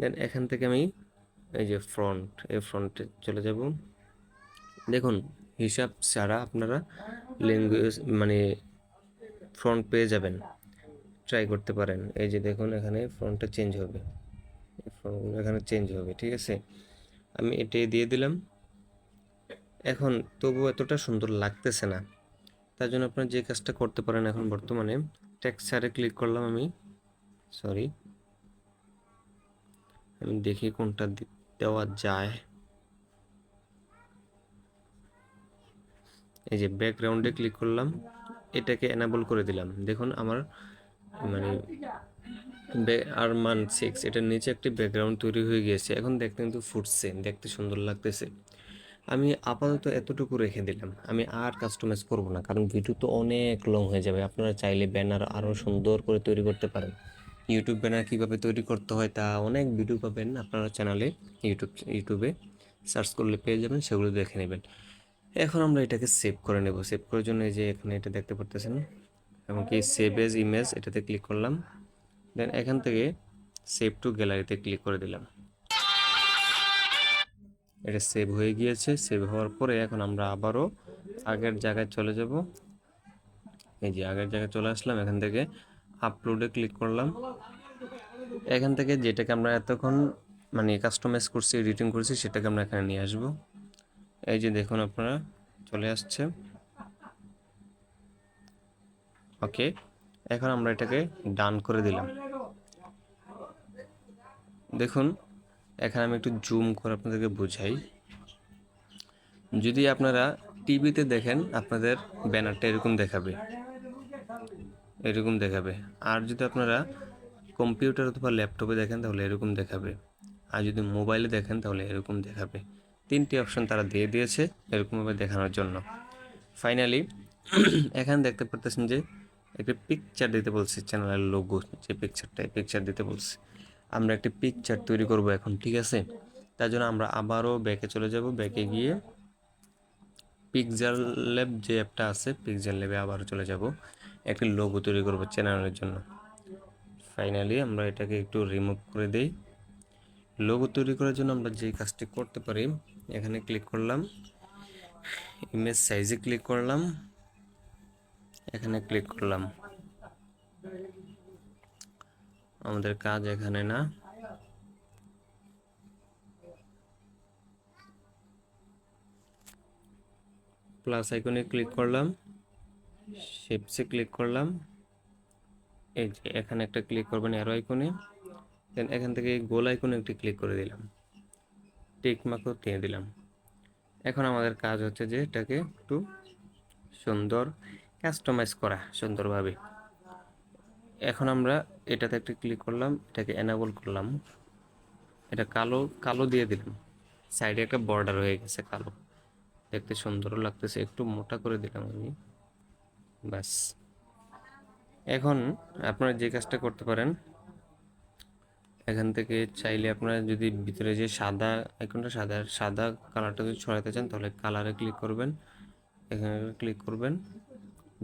দেন এখান থেকে আমি এই যে এই ফ্রন্টে চলে যাব। দেখুন, হিসাব ছাড়া আপনারা ল্যাঙ্গুয়েজ মানে ফ্রন্ট পেয়ে যাবেন, ট্রাই করতে পারেন। এই যে দেখুন, এখানে ফ্রন্টটা চেঞ্জ হবে, এখানে চেঞ্জ হবে, ঠিক আছে। আমি এটাই দিয়ে দিলাম। এখন তবু এতটা সুন্দর লাগতেছে না, তার জন্য আপনারা যে কাজটা করতে পারেন, এখন বর্তমানে টেক্সচারে ক্লিক করলাম আমি, সরি, আমি দেখি কোনটা দেওয়া যায়। এই যে ব্যাকগ্রাউন্ডে ক্লিক করলাম, এটাকে এনাবল করে দিলাম। দেখুন আমার মানে আরমান 6 এটার নিচে একটি ব্যাকগ্রাউন্ড তৈরি হয়ে গিয়েছে, এখন দেখতে কিন্তু ফুটছে, দেখতে সুন্দর লাগতেছে। আমি আপাতত এতটুকু রেখে দিলাম, আমি আর কাস্টমাইজ করব না, কারণ ভিডিও তো অনেক লং হয়ে যাবে। আপনারা চাইলে ব্যানার আরও সুন্দর করে তৈরি করতে পারেন। ইউটিউব ব্যানার কীভাবে তৈরি করতে হয় তা অনেক ভিডিও পাবেন আপনারা চ্যানেলে, ইউটিউবে সার্চ করলে পেয়ে যাবেন, সেগুলো দেখে নেবেন। এখন আমরা এটাকে সেভ করে নেব। সেভ করার জন্য এই যে এখানে এটা দেখতে পারতেছেন, এমনকি সেভ এজ ইমেজ এটাতে ক্লিক করলাম। দেন এখান থেকে সেভ টু গ্যালারিতে ক্লিক করে দিলাম। এটা সেভ হয়ে গিয়েছে। সেভ হওয়ার পরে এখন আমরা আবারও আগের জায়গায় চলে যাব। এই যে আগের জায়গায় চলে আসলাম, এখান থেকে আপলোডে ক্লিক করলাম। এখান থেকে যেটাকে আমরা এতক্ষণ মানে কাস্টমাইজ করছি, এডিটিং করছি, সেটাকে আমরা এখানে নিয়ে আসব। এই যে দেখুন আপনারা চলে আসছে, ওকে। এখন আমরা এটাকে ডান করে দিলাম। দেখুন, এখানে আমি একটু জুম করে আপনাদেরকে বোঝাই। যদি আপনারা টিভিতে দেখেন, আপনাদের ব্যানারটা এরকম দেখাবে, এরকম দেখাবে। আর যদি আপনারা কম্পিউটার অথবা ল্যাপটপে দেখেন তাহলে এরকম দেখাবে, আর যদি মোবাইলে দেখেন তাহলে এরকম দেখাবে। তিনটি অপশন তারা দিয়ে দিয়েছে এরকমভাবে দেখানোর জন্য। ফাইনালি এখানে দেখতে পারতেছেন যে একটা পিকচার দিতে বলছে, চ্যানেলের লোগো যে পিকচারটা, পিকচার দিতে বলছে। আমরা একটি পিকচার তৈরি করব এখন, ঠিক আছে। তার জন্য আমরা আবারও ব্যাকে চলে যাব, ব্যাকে গিয়ে পিক্সেল ল্যাব যে অ্যাপটা আছে, পিক্সেল ল্যাবে আবারও চলে যাব, একটি লোগো তৈরি করব চ্যানেলের জন্য। ফাইনালি আমরা এটাকে একটু রিমুভ করে দেই। লোগো তৈরি করার জন্য আমরা যে কাজটি করতে পারি, এখানে ক্লিক করলাম, ইমেজ সাইজে ক্লিক করলাম, এখানে ক্লিক করলাম। আমাদের কাজ এখানে না, প্লাস আইকনে ক্লিক করলাম, শেপসে ক্লিক করলাম, এই যে এখানে একটা ক্লিক করবেন অ্যারো আইকনে, দেন এখান থেকে গোল আইকনে একটি ক্লিক করে দিলাম, টিক মার্কও দিয়ে দিলাম। এখন আমাদের কাজ হচ্ছে যে এটাকে একটু সুন্দর কাস্টমাইজ করা সুন্দরভাবে। এখন আমরা এটাতে একটা ক্লিক করলাম, এটাকে এনাবল করলাম, এটা কালো কালো দিয়ে দিলাম, সাইডে একটা বর্ডার হয়ে গেছে কালো, দেখতে সুন্দরও লাগতেছে। একটু মোটা করে দিলাম আমি, ব্যাস। এখন আপনারা যে কাজটা করতে পারেন, এখান থেকে চাইলে আপনারা যদি ভিতরে যে সাদা আইকনটা, সাদা কালারটা যদি ছড়াতে চান তাহলে কালারে ক্লিক করবেন, এখানে ক্লিক করবেন,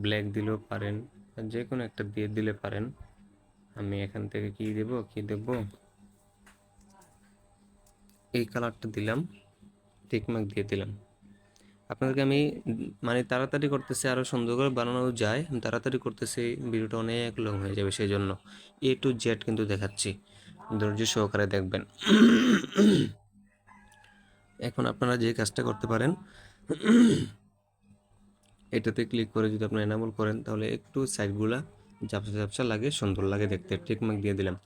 ব্ল্যাক দিলেও পারেন, যে কোনো একটা দিয়ে দিলে পারেন। আমি এখান থেকে কি দেব, এই কালারটা দিলাম, টিকমার্ক দিয়ে দিলাম। আপনাদেরকে আমি মানে তাড়াতাড়ি করতেছি, আরও সুন্দর করে বানানো যায়, আমি তাড়াতাড়ি করতেছি, ভিডিওটা অনেক লং হয়ে যাবে, সেই জন্য A to Z কিন্তু দেখাচ্ছি, ধৈর্য সহকারে দেখবেন। এখন আপনারা যে কাজটা করতে পারেন, এটাতে ক্লিক করে যদি আপনি এনাবল করেন তাহলে একটু সাইডগুলা ঝাপসা ঝাপসা লাগে, সুন্দর লাগে দেখতে। টিকমার্ক দিয়ে দিলাম।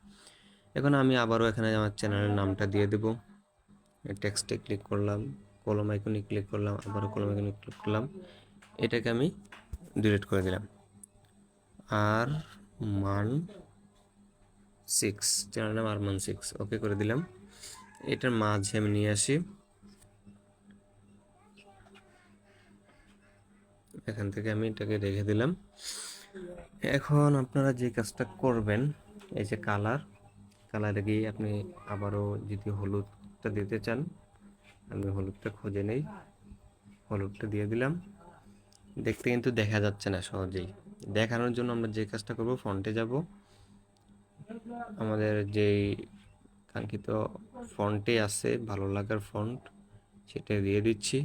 এখন আমি আবারও এখানে আমার চ্যানেলের নামটা দিয়ে দেব। টেক্সটে ক্লিক করলাম, কলম আইকনে ক্লিক করলাম, আবারও কলম আইকনে ক্লিক করলাম, এটাকে আমি ডিলিট করে দিলাম। আর মান 6, চ্যানেল নাম আরমান 6, ওকে করে দিলাম। এটার মাঝে আমি নিয়ে আসি, এখান থেকে আমি এটাকে রেখে দিলাম। এখন আপনারা যে কাজটা করবেন, এই যে কালারে গিয়ে আপনি আবারও যদি হলুদটা দিতে চান, আমি হলুদটা খুঁজে নেই, হলুদটা দিয়ে দিলাম। দেখতে কিন্তু দেখা যাচ্ছে না সহজেই, দেখানোর জন্য আমরা যে কাজটা করব, ফন্টে যাব, আমাদের যেই কাঙ্ক্ষিত ফন্টে আছে ভালো লাগার ফন্ট, সেটা দিয়ে দিচ্ছি।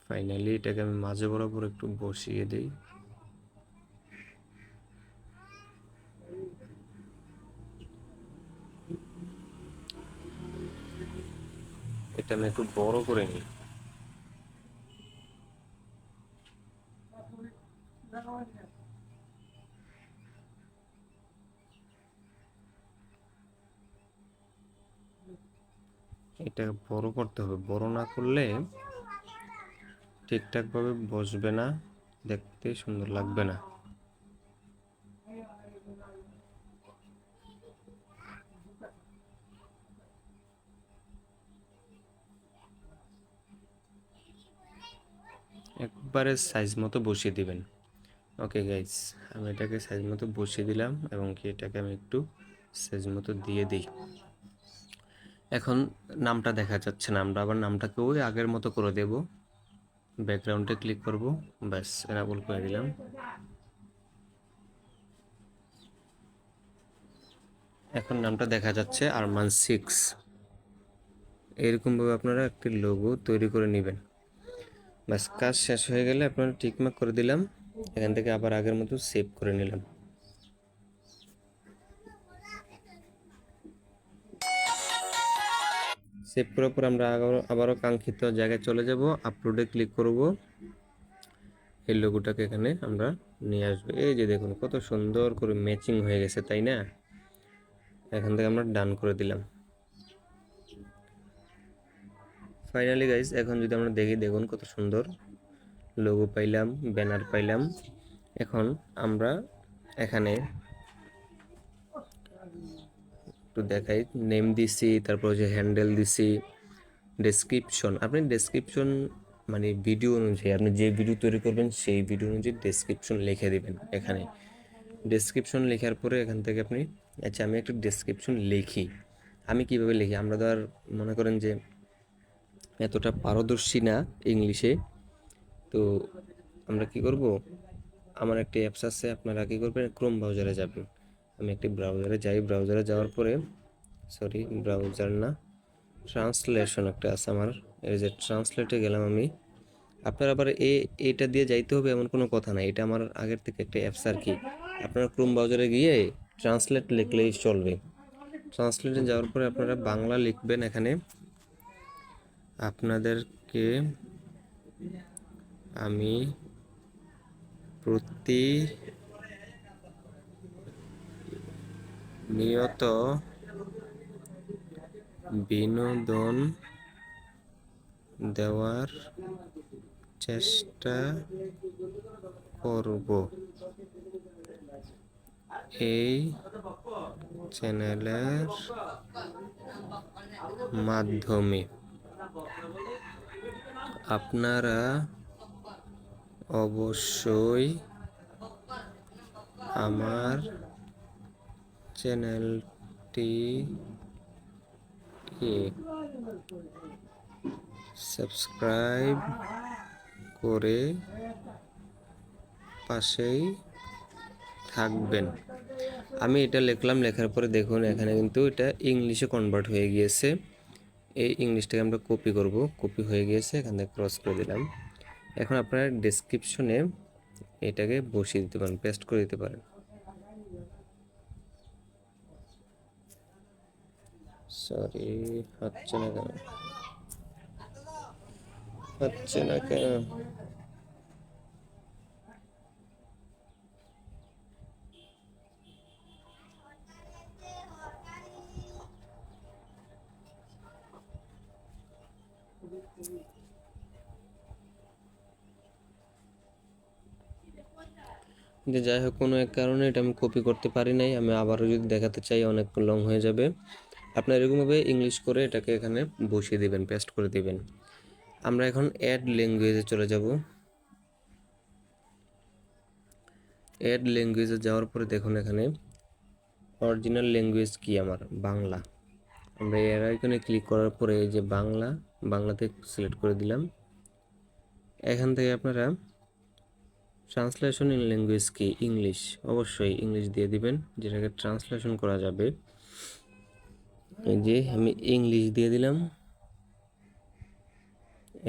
ফাইনালি এটাকে আমি মাঝে বরাবর একটু বসিয়ে দিই। এটা আমি একটু বড় করে নিই। এটা বড় করতে হবে, বড় না করলে ঠিকঠাকভাবে বসবে না, দেখতে সুন্দর লাগবে না। একবারে সাইজ মতো বসিয়ে দিবেন। ওকে গাইস, আমি এটাকে সাইজ মতো বসিয়ে দিলাম এবং কি এটাকে আমি একটু সাইজ মতো দিয়ে দিই। এখন নামটা দেখা যাচ্ছে না, আমরা আবার নামটাকে ওই আগের মতো করে দেব। ব্যাকগ্রাউন্ডে ক্লিক করব, ব্যাস এনাবল করে দিলাম। এখন নামটা দেখা যাচ্ছে আরমান 6। এরকমভাবে আপনারা একটি লোগো তৈরি করে নেবেন। ব্যাস কাজ শেষ হয়ে গেলে আপনারা টিকমার্ক করে দিলাম, এখান থেকে আবার আগের মতো সেভ করে নিলাম। সেভ করার পর আমরা আবারও কাঙ্ক্ষিত জায়গায় চলে যাব, আপলোডে ক্লিক করব, এই লোগোটাকে এখানে আমরা নিয়ে আসবো। এই যে দেখুন কত সুন্দর করে ম্যাচিং হয়ে গেছে, তাই না? এখান থেকে আমরা ডান করে দিলাম। ফাইনালি গাইজ, এখন যদি আমরা দেখি, দেখুন কত সুন্দর লোগো পাইলাম, ব্যানার পাইলাম। এখন আমরা এখানে একটু দেখাই, নেম দিছি, তারপর যে হ্যান্ডেল দিছি, ডেসক্রিপশন, আপনি ডেসক্রিপশন মানে ভিডিও অনুযায়ী, আপনি যে ভিডিও তৈরি করবেন সেই ভিডিও অনুযায়ী ডেসক্রিপশন লিখে দিবেন। এখানে ডেসক্রিপশন লেখার পরে এখান থেকে আপনি, আচ্ছা আমি একটু ডেসক্রিপশন লিখি, আমি কিভাবে লিখি, আমরা তো আর মনে করেন যে এতটা পারদর্শী না ইংলিশে, তো আমরা কি করব, আমার একটি অ্যাপস আছে, আপনারা কি করবেন, ক্রোম ব্রাউজারে যাবেন। আমি একটি ব্রাউজারে যাই, ব্রাউজারে যাওয়ার পরে, সরি ব্রাউজার না, ট্রান্সলেশন একটা আছে আমার, এই যে ট্রান্সলেটে গেলাম আমি। আপনার আবার এটা দিয়ে যাইতে হবে এমন কোনো কথা নাই, এটা আমার আগের থেকে একটা অ্যাপস আর কি। আপনারা ক্রোম ব্রাউজারে গিয়ে ট্রান্সলেট লিখলেই চলবে। ট্রান্সলেটে যাওয়ার পরে আপনারা বাংলা লিখবেন। এখানে আপনাদেরকে আমি প্রতিনিয়ত বিনোদন দেওয়ার চেষ্টা করব এই চ্যানেলের মাধ্যমে। আপনারা অবশ্যই আমার চ্যানেলটিকে সাবস্ক্রাইব করে পাশেই থাকবেন। আমি এটা লিখলাম, লেখার পরে দেখুন এখানে কিন্তু এটা ইংলিশে কনভার্ট হয়ে গিয়েছে। এই ইংলিশটাকে আমরা কপি করব, কপি হয়ে গিয়েছে, এখান থেকে ক্রস করে দিলাম। এখন আপনারা ডেসক্রিপশনে এটাকে বসিয়ে দিতে পারেন, পেস্ট করে দিতে পারেন। সরি, হচ্ছে না কেন, হচ্ছে না কেন? যে যাই হোক, কোনো এক কারণে এটা আমি কপি করতে পারি নাই। আমি আবারও যদি দেখাতে চাই অনেক লং হয়ে যাবে। আপনার এরকমভাবে ইংলিশ করে এটাকে এখানে বসিয়ে দিবেন, পেস্ট করে দিবেন। আমরা এখন অ্যাড ল্যাঙ্গুয়েজে চলে যাব। অ্যাড ল্যাঙ্গুয়েজে যাওয়ার পরে দেখুন এখানে অরিজিনাল ল্যাঙ্গুয়েজ কি আমার বাংলা। আমরা এর আইকনে ক্লিক করার পরে এই যে বাংলাতে সিলেক্ট করে দিলাম। এখান থেকে আপনারা ট্রান্সলেশন ইন ল্যাঙ্গুয়েজ কি ইংলিশ, অবশ্যই ইংলিশ দিয়ে দিবেন, যেটাকে ট্রান্সলেশন করা যাবে। এই যে আমি ইংলিশ দিয়ে দিলাম।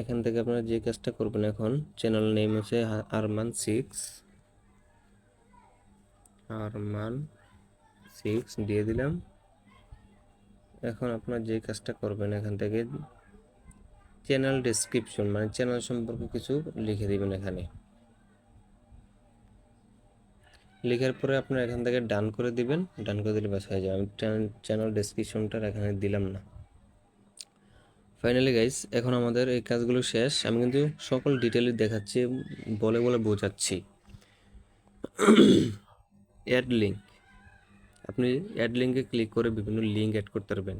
এখান থেকে আপনারা যে কাজটা করবেন, এখন চ্যানেল নেম হচ্ছে আরমান6 দিয়ে দিলাম। এখন আপনার যে কাজটা করবেন, এখান থেকে চ্যানেল ডেসক্রিপশন মানে চ্যানেল সম্পর্কে কিছু লিখে দিবেন। এখানে লেখার পরে আপনারা এখান থেকে ডান করে দিবেন, ডান করে দিলে বাস হয়ে যাবে। আমি চ্যানেল ডেসক্রিপশনটা এখানে দিলাম না। ফাইনালি গাইস, এখন আমাদের এই কাজগুলো শেষ। আমি কিন্তু সকল ডিটেইলে দেখাচ্ছি, বলে বলে বোঝাচ্ছি। অ্যাড লিঙ্ক, আপনি অ্যাড লিঙ্কে ক্লিক করে বিভিন্ন লিঙ্ক অ্যাড করতে পারবেন।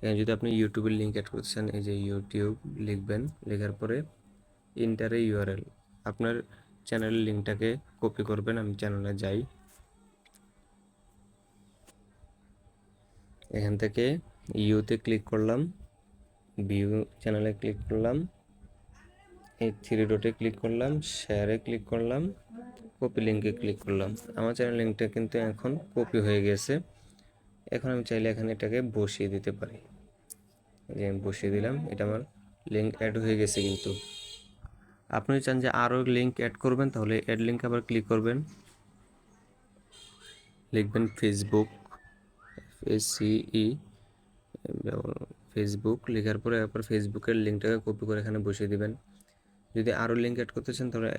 এখানে যদি আপনি ইউটিউবের লিঙ্ক অ্যাড করতেছেন, এই যে ইউটিউব লিখবেন, লেখার পরে ইন্টারে ইউআরএল, আপনার চ্যানেলের লিঙ্কটাকে কপি করবেন। আমি চ্যানেলে যাই, এখান থেকে ইউতে ক্লিক করলাম, ভিউ চ্যানেলে ক্লিক করলাম, এই থ্রি ডটে ক্লিক করলাম, শেয়ারে ক্লিক করলাম, কপি লিঙ্কে ক্লিক করলাম। আমার চ্যানেল লিঙ্কটা কিন্তু এখন কপি হয়ে গেছে। এখন আমি চাইলে এখানে এটাকে বসিয়ে দিতে পারি। যে আমি বসিয়ে দিলাম, এটা আমার লিঙ্ক অ্যাড হয়ে গেছে। কিন্তু আপনি চান যে আরও লিঙ্ক অ্যাড করবেন, তাহলে অ্যাড লিঙ্ক আবার ক্লিক করবেন, লিখবেন ফেসবুক, ফেসবুক লেখার পরে আবার ফেসবুকের লিঙ্কটাকে কপি করে এখানে বসিয়ে দিবেন। যদি আরও লিঙ্ক অ্যাড করতে চান, তাহলে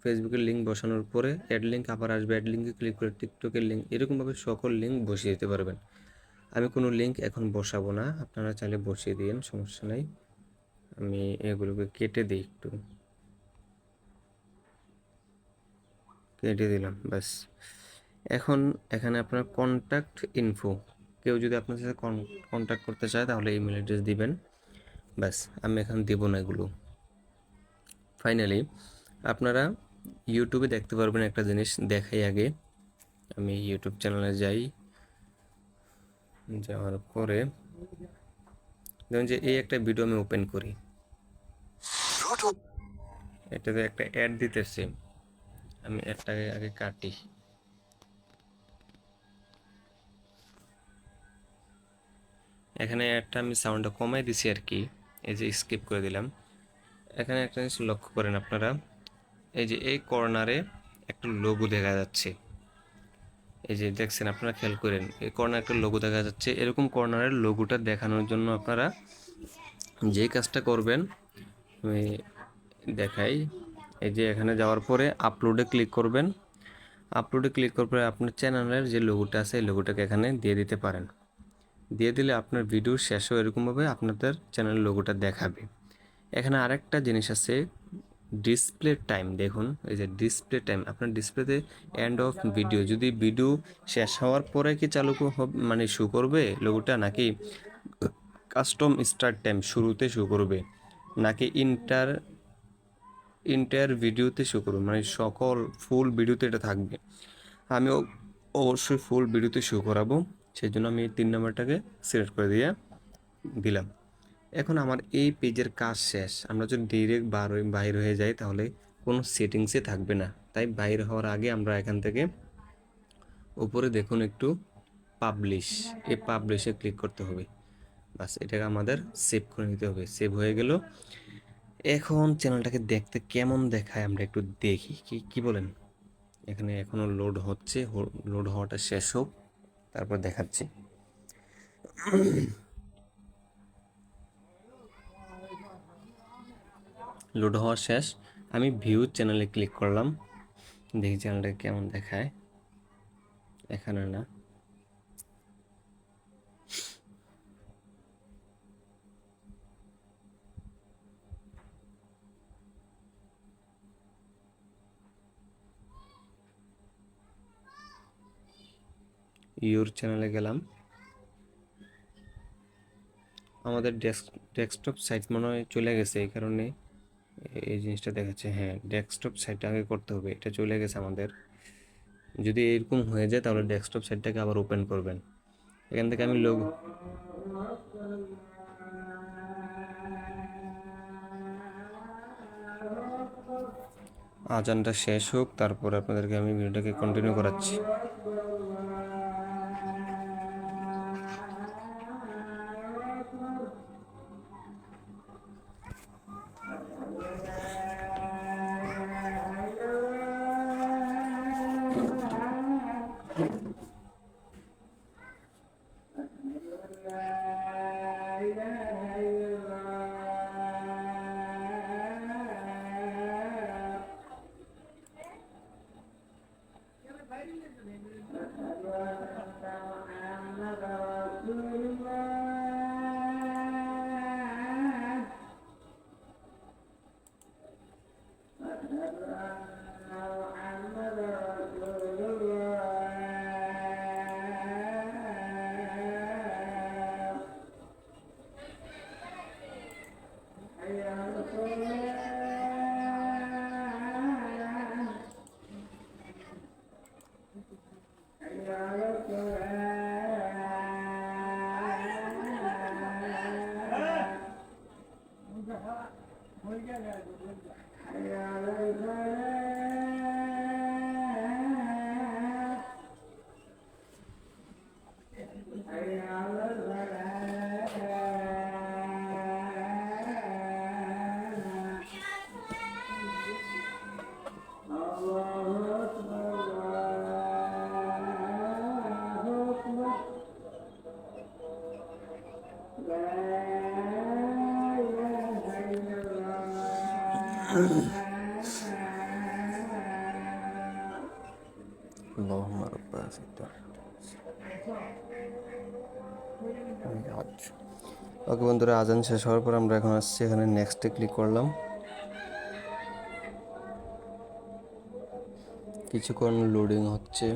ফেসবুকের লিঙ্ক বসানোর পরে অ্যাড লিঙ্ক আবার আসবে, অ্যাড লিঙ্কে ক্লিক করে টিকটকের লিঙ্ক, এরকমভাবে সকল লিঙ্ক বসিয়ে দিতে পারবেন। আমি কোনো লিঙ্ক এখন বসাবো না, আপনারা চাইলে বসিয়ে দিন, সমস্যা নাই। আমি এগুলোকে কেটে দিই, একটু কেটে দিলাম, ব্যাস। এখন এখানে আপনার কন্ট্যাক্ট ইনফো, কেউ যদি আপনার সাথে কন্ট্যাক্ট করতে চায় তাহলে ইমেল অ্যাড্রেস দিবেন, ব্যাস। আমি এখন দেব না এগুলো। ফাইনালি আপনারা ইউটিউবে দেখতে পারবেন একটা জিনিস দেখাই আগে। আমি ইউটিউব চ্যানেলে যাই, যাওয়ার পরে ধরুন যে এই একটা ভিডিও আমি ওপেন করি, এটাতে একটা অ্যাড দিতেছে, আমি অ্যাডটাকে আগে কাটি। এখানে অ্যাডটা আমি সাউন্ডটা কমাই দিছি আর কি, এই যে স্কিপ করে দিলাম। এখানে একটা জিনিস লক্ষ্য করেন আপনারা, এই যে এই কর্নারে একটা লোগো দেখা যাচ্ছে, এই যে দেখছেন, আপনারা খেয়াল করেন এই কর্নারে একটা লোগো দেখা যাচ্ছে। এরকম কর্নারের লোগোটা দেখানোর জন্য আপনারা যে কাজটা করবেন আমি দেখাই। এই যে এখানে যাওয়ার পরে আপলোডে ক্লিক করবেন, আপলোডে ক্লিক করার পরে আপনার চ্যানেলের যে লোগোটা আছে এই লোগোটাকে এখানে দিয়ে দিতে পারেন। দিয়ে দিলে আপনার ভিডিও শেষেও এরকমভাবে আপনাদের চ্যানেলের লোগোটা দেখাবে। এখানে আরেকটা জিনিস আছে, ডিসপ্লে টাইম। দেখুন এই যে ডিসপ্লে টাইম, আপনার ডিসপ্লেতে এন্ড অফ ভিডিও, যদি ভিডিও শেষ হওয়ার পরে কি চালু মানে শো করবে লোগোটা, নাকি কাস্টম স্টার্ট টাইম শুরুতে শো করবে, নাকি ইন্টার ভিডিওতে শো করবে, মানে সকল ফুল ভিডিওতে এটা থাকবে। আমি অবশ্যই ফুল ভিডিওতে শো করাবো, সেই জন্য আমি 3 নম্বরটাকে সিলেক্ট করে দিলাম। এখন আমার এই পেজের কাজ শেষ। আমরা যদি ডিরেক্ট বাইর হয়ে যাই তাহলে কোনো সেটিংসে থাকবে না, তাই বাইর হওয়ার আগে আমরা এখান থেকে উপরে দেখুন একটু পাবলিশ, এই পাবলিশে ক্লিক করতে হবে। বাস এটাকে আমাদের সেভ করে নিতে হবে। সেভ হয়ে গেল। এখন চ্যানেলটাকে দেখতে কেমন দেখায় আমরা একটু দেখি, কি কি বলেন? এখানে এখনো লোড হচ্ছে, লোড হওয়াটা শেষ হোক, তারপর দেখাচ্ছি। লোড হওয়া শেষ। আমি ভিউ চ্যানেলে ক্লিক করলাম, দেখি চ্যানেলটা কেমন দেখায়। এখানে না, ইউর চ্যানেলে গেলাম। আমাদের ডেস্কটপ সাইট মনে হয় চলে গেছে, এই কারণে এই জিনিসটা দেখাচ্ছে। হ্যাঁ, ডেস্কটপ সাইটটা আগে করতে হবে, এটা চলে গেছে আমাদের। যদি এরকম হয়ে যায় তাহলে ডেস্কটপ সাইটটাকে আবার ওপেন করবেন। এখান থেকে আমি আজানটা শেষ হোক, তারপর আপনাদেরকে আমি ভিডিওটাকে কন্টিনিউ করাচ্ছি। ওকে বন্ধুরা, আজান শেষ হওয়ার পর আমরা এখন আসছি এখানে নেক্সটে ক্লিক করলাম। কিছুক্ষণ লোডিং হচ্ছে,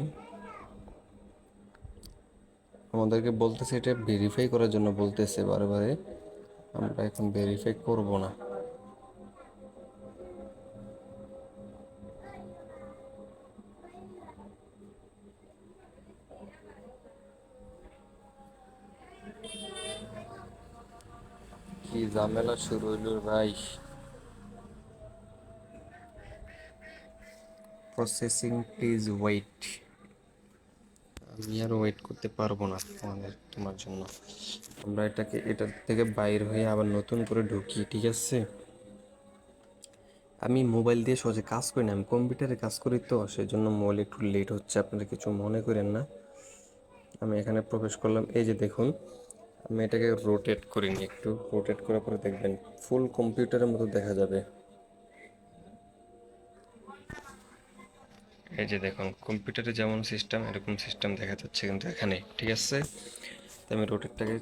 আমাদেরকে বলতেছে এটা ভেরিফাই করার জন্য বলতেছে বারে, আমরা এখন ভেরিফাই করব না। কি ঝামেলা শুরু হইল ভাই। Processing, please wait. আমি আর ওয়েট করতে পারবো না তোমার জন্য। আমরা এটার থেকে বাইর হয়ে আবার নতুন করে ঢুকি, ঠিক আছে? আমি মোবাইল দিয়ে সহজে কাজ করি না, আমি কম্পিউটারে কাজ করি, তো সেই জন্য মোবাইল একটু লেট হচ্ছে, আপনারা কিছু মনে করেন না। আমি এখানে প্রবেশ করলাম, এই যে দেখুন, আমি এটাকে রোটেট করিনি, একটু রোটেট করার পরে দেখবেন ফুল কম্পিউটারের মতো দেখা যাবে। এই যে দেখুন, কম্পিউটারে যেমন সিস্টেম এরকম সিস্টেম দেখা যাচ্ছে কিন্তু এখানে, ঠিক আছে? তো আমি রোটেটটাকে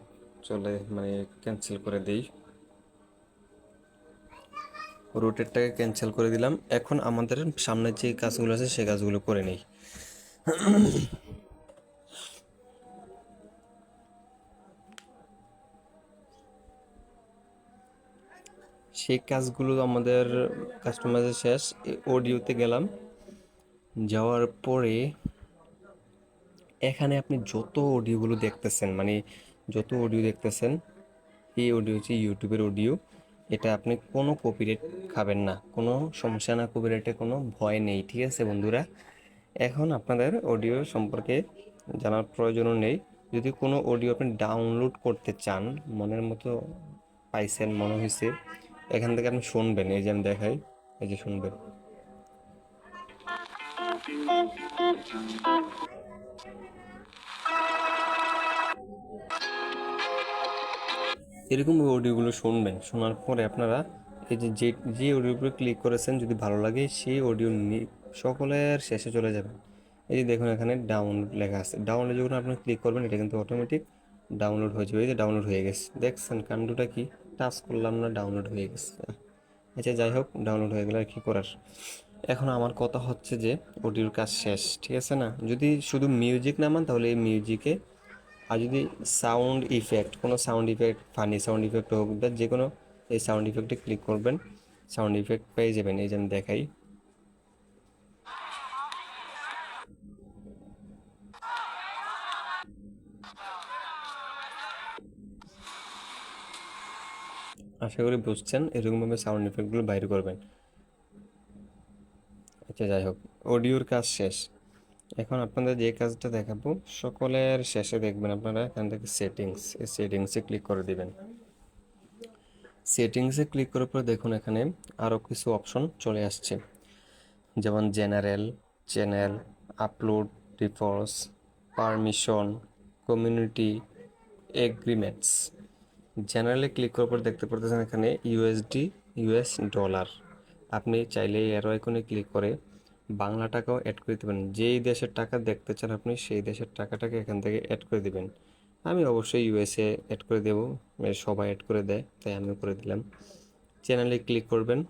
ক্যান্সেল করে দিই। রোটেটটাকে ক্যান্সেল করে দিলাম। এখন আমাদের সামনে যে কাজগুলো আছে সেই কাজগুলো করে নেই। সেই কাজগুলো আমাদের কাস্টমাইজের শেষ। অডিওতে গেলাম, যাওয়ার পরে এখানে আপনি যত অডিওগুলো দেখতেছেন, যত অডিও দেখতেছেন, এই অডিও হচ্ছে ইউটিউবের অডিও। এটা আপনি কোনো কপিরাইট খাবেন না, কোনো সমস্যা না, কপিরাইটে কোনো ভয় নেই, ঠিক আছে বন্ধুরা? এখন আপনাদের অডিও সম্পর্কে জানার প্রয়োজনও নেই। যদি কোনো অডিও আপনি ডাউনলোড করতে চান, মনের মতো পাইছেন, মনে হয়েছে, এখান থেকে আপনি শুনবেন। এই যে আমি দেখাই, এই যে শুনবেন। এরকম অডিওগুলো শুনবেন। শোনার পরে আপনারা এই যে যে অডিওর উপরে ক্লিক করেছেন, যদি ভালো লাগে সেই অডিও সকলের শেষে চলে যাবেন। এই যে দেখুন এখানে ডাউনলোড লেখা আছে। ডাউনলোড যখন আপনি ক্লিক করবেন, এটা কিন্তু অটোমেটিক ডাউনলোড হয়ে যাবে। এই যে ডাউনলোড হয়ে গেছে, দেখছেন কাণ্ডটা কি? টাচ করলাম না, ডাউনলোড হয়ে গেছে। আচ্ছা, যাই হোক, ডাউনলোড হয়ে গেলে আর কি করার। এখন আমার কথা হচ্ছে যে অডিওর কাজ শেষ, ঠিক আছে না? যদি শুধু মিউজিক নামান তাহলে এই মিউজিকে, আর যদি সাউন্ড ইফেক্ট, কোনো sound effect, funny sound effect হোক বা যে কোনো, এই সাউন্ড ইফেক্টে ক্লিক করবেন, সাউন্ড ইফেক্ট পেয়ে যাবেন। এই যে আমি দেখাই, আশা করি বুঝছেন। এরকমভাবে সাউন্ড ইফেক্টগুলো বাইর করবেন। আচ্ছা, যাই হোক, অডিওর কাজ শেষ। এখন আপনাদের যে কাজটা দেখাবো, সকলের শেষে দেখবেন আপনারা এখান থেকে সেটিংস, এই সেটিংসে ক্লিক করে দিবেন। সেটিংসে ক্লিক করার পর দেখুন এখানে আরও কিছু অপশন চলে আসছে, যেমন general, channel, upload, defaults, permission, community, agreements. জেনারেলে ক্লিক করার পর দেখতে পারতেছেন এখানে ইউএসডি, ইউএস ডলার। আপনি চাইলে এই অ্যারো আইকনে ক্লিক করে বাংলা টাকাও অ্যাড করে দিতে পারেন। যেই দেশের টাকা দেখতে চান আপনি, সেই দেশের টাকাটাকে এখান থেকে অ্যাড করে দিবেন। আমি অবশ্যই ইউএসএ অ্যাড করে দেবো, সবাই অ্যাড করে দেয়, তাই আমিও করে দিলাম। চ্যানেলে ক্লিক করবেন।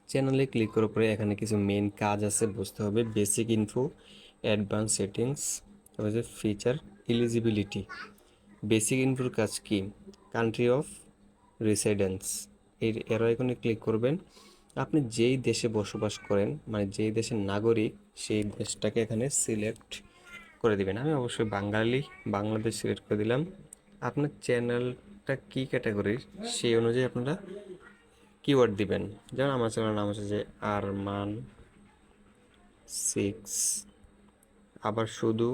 চ্যানেলে ক্লিক করার পরে এখানে কিছু মেন কাজ আছে, বুঝতে হবে। বেসিক ইনফো, অ্যাডভান্স সেটিংস, তারপরে যে ফিচার, এলিজিবিলিটি। বেসিক ইনফোর কাজ কি? কান্ট্রি অফ রেসিডেন্স, এর এর আইকনে ক্লিক করবেন। আপনি যেই দেশে বসবাস করেন, মানে যেই দেশের নাগরিক, সেই দেশটাকে এখানে সিলেক্ট করে দিবেন। আমি অবশ্যই বাঙালি, বাংলাদেশ সিলেক্ট করে দিলাম। আপনার চ্যানেলটা কী ক্যাটাগরির, সেই অনুযায়ী আপনারা কিওয়ার্ড দিবেন। যেমন আমার চ্যানেলের নাম হচ্ছে যে আরমান 6, আবার শুধু,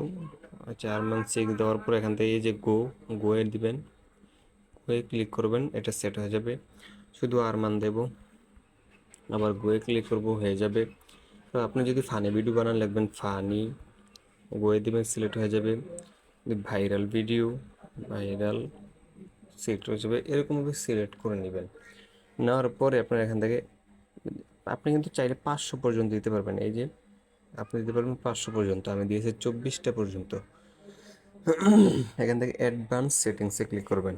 আচ্ছা, আরমান 6 দেওয়ার পর এখান থেকে এই যে গোয়ে দিবেন, গোয়ে ক্লিক করবেন, এটা সেট হয়ে যাবে। শুধু আরমান দেব, আবার গোয়ে ক্লিক করব, হয়ে যাবে। তো আপনি যদি ফানি ভিডিও বানান, লিখবেন ফানি, গোয়ে দিবেন, সিলেক্ট হয়ে যাবে। ভাইরাল ভিডিও, ভাইরাল, সিলেক্ট হয়ে যাবে। এরকমভাবে সিলেক্ট করে নেবেন। নেওয়ার পরে আপনার এখান থেকে আপনি কিন্তু চাইলে 500 পর্যন্ত দিতে পারবেন। এই যে আপনি দিতে পারবেন 500 পর্যন্ত, আমি দিয়েছি 24টা পর্যন্ত। এখান থেকে অ্যাডভান্স সেটিংসে ক্লিক করবেন।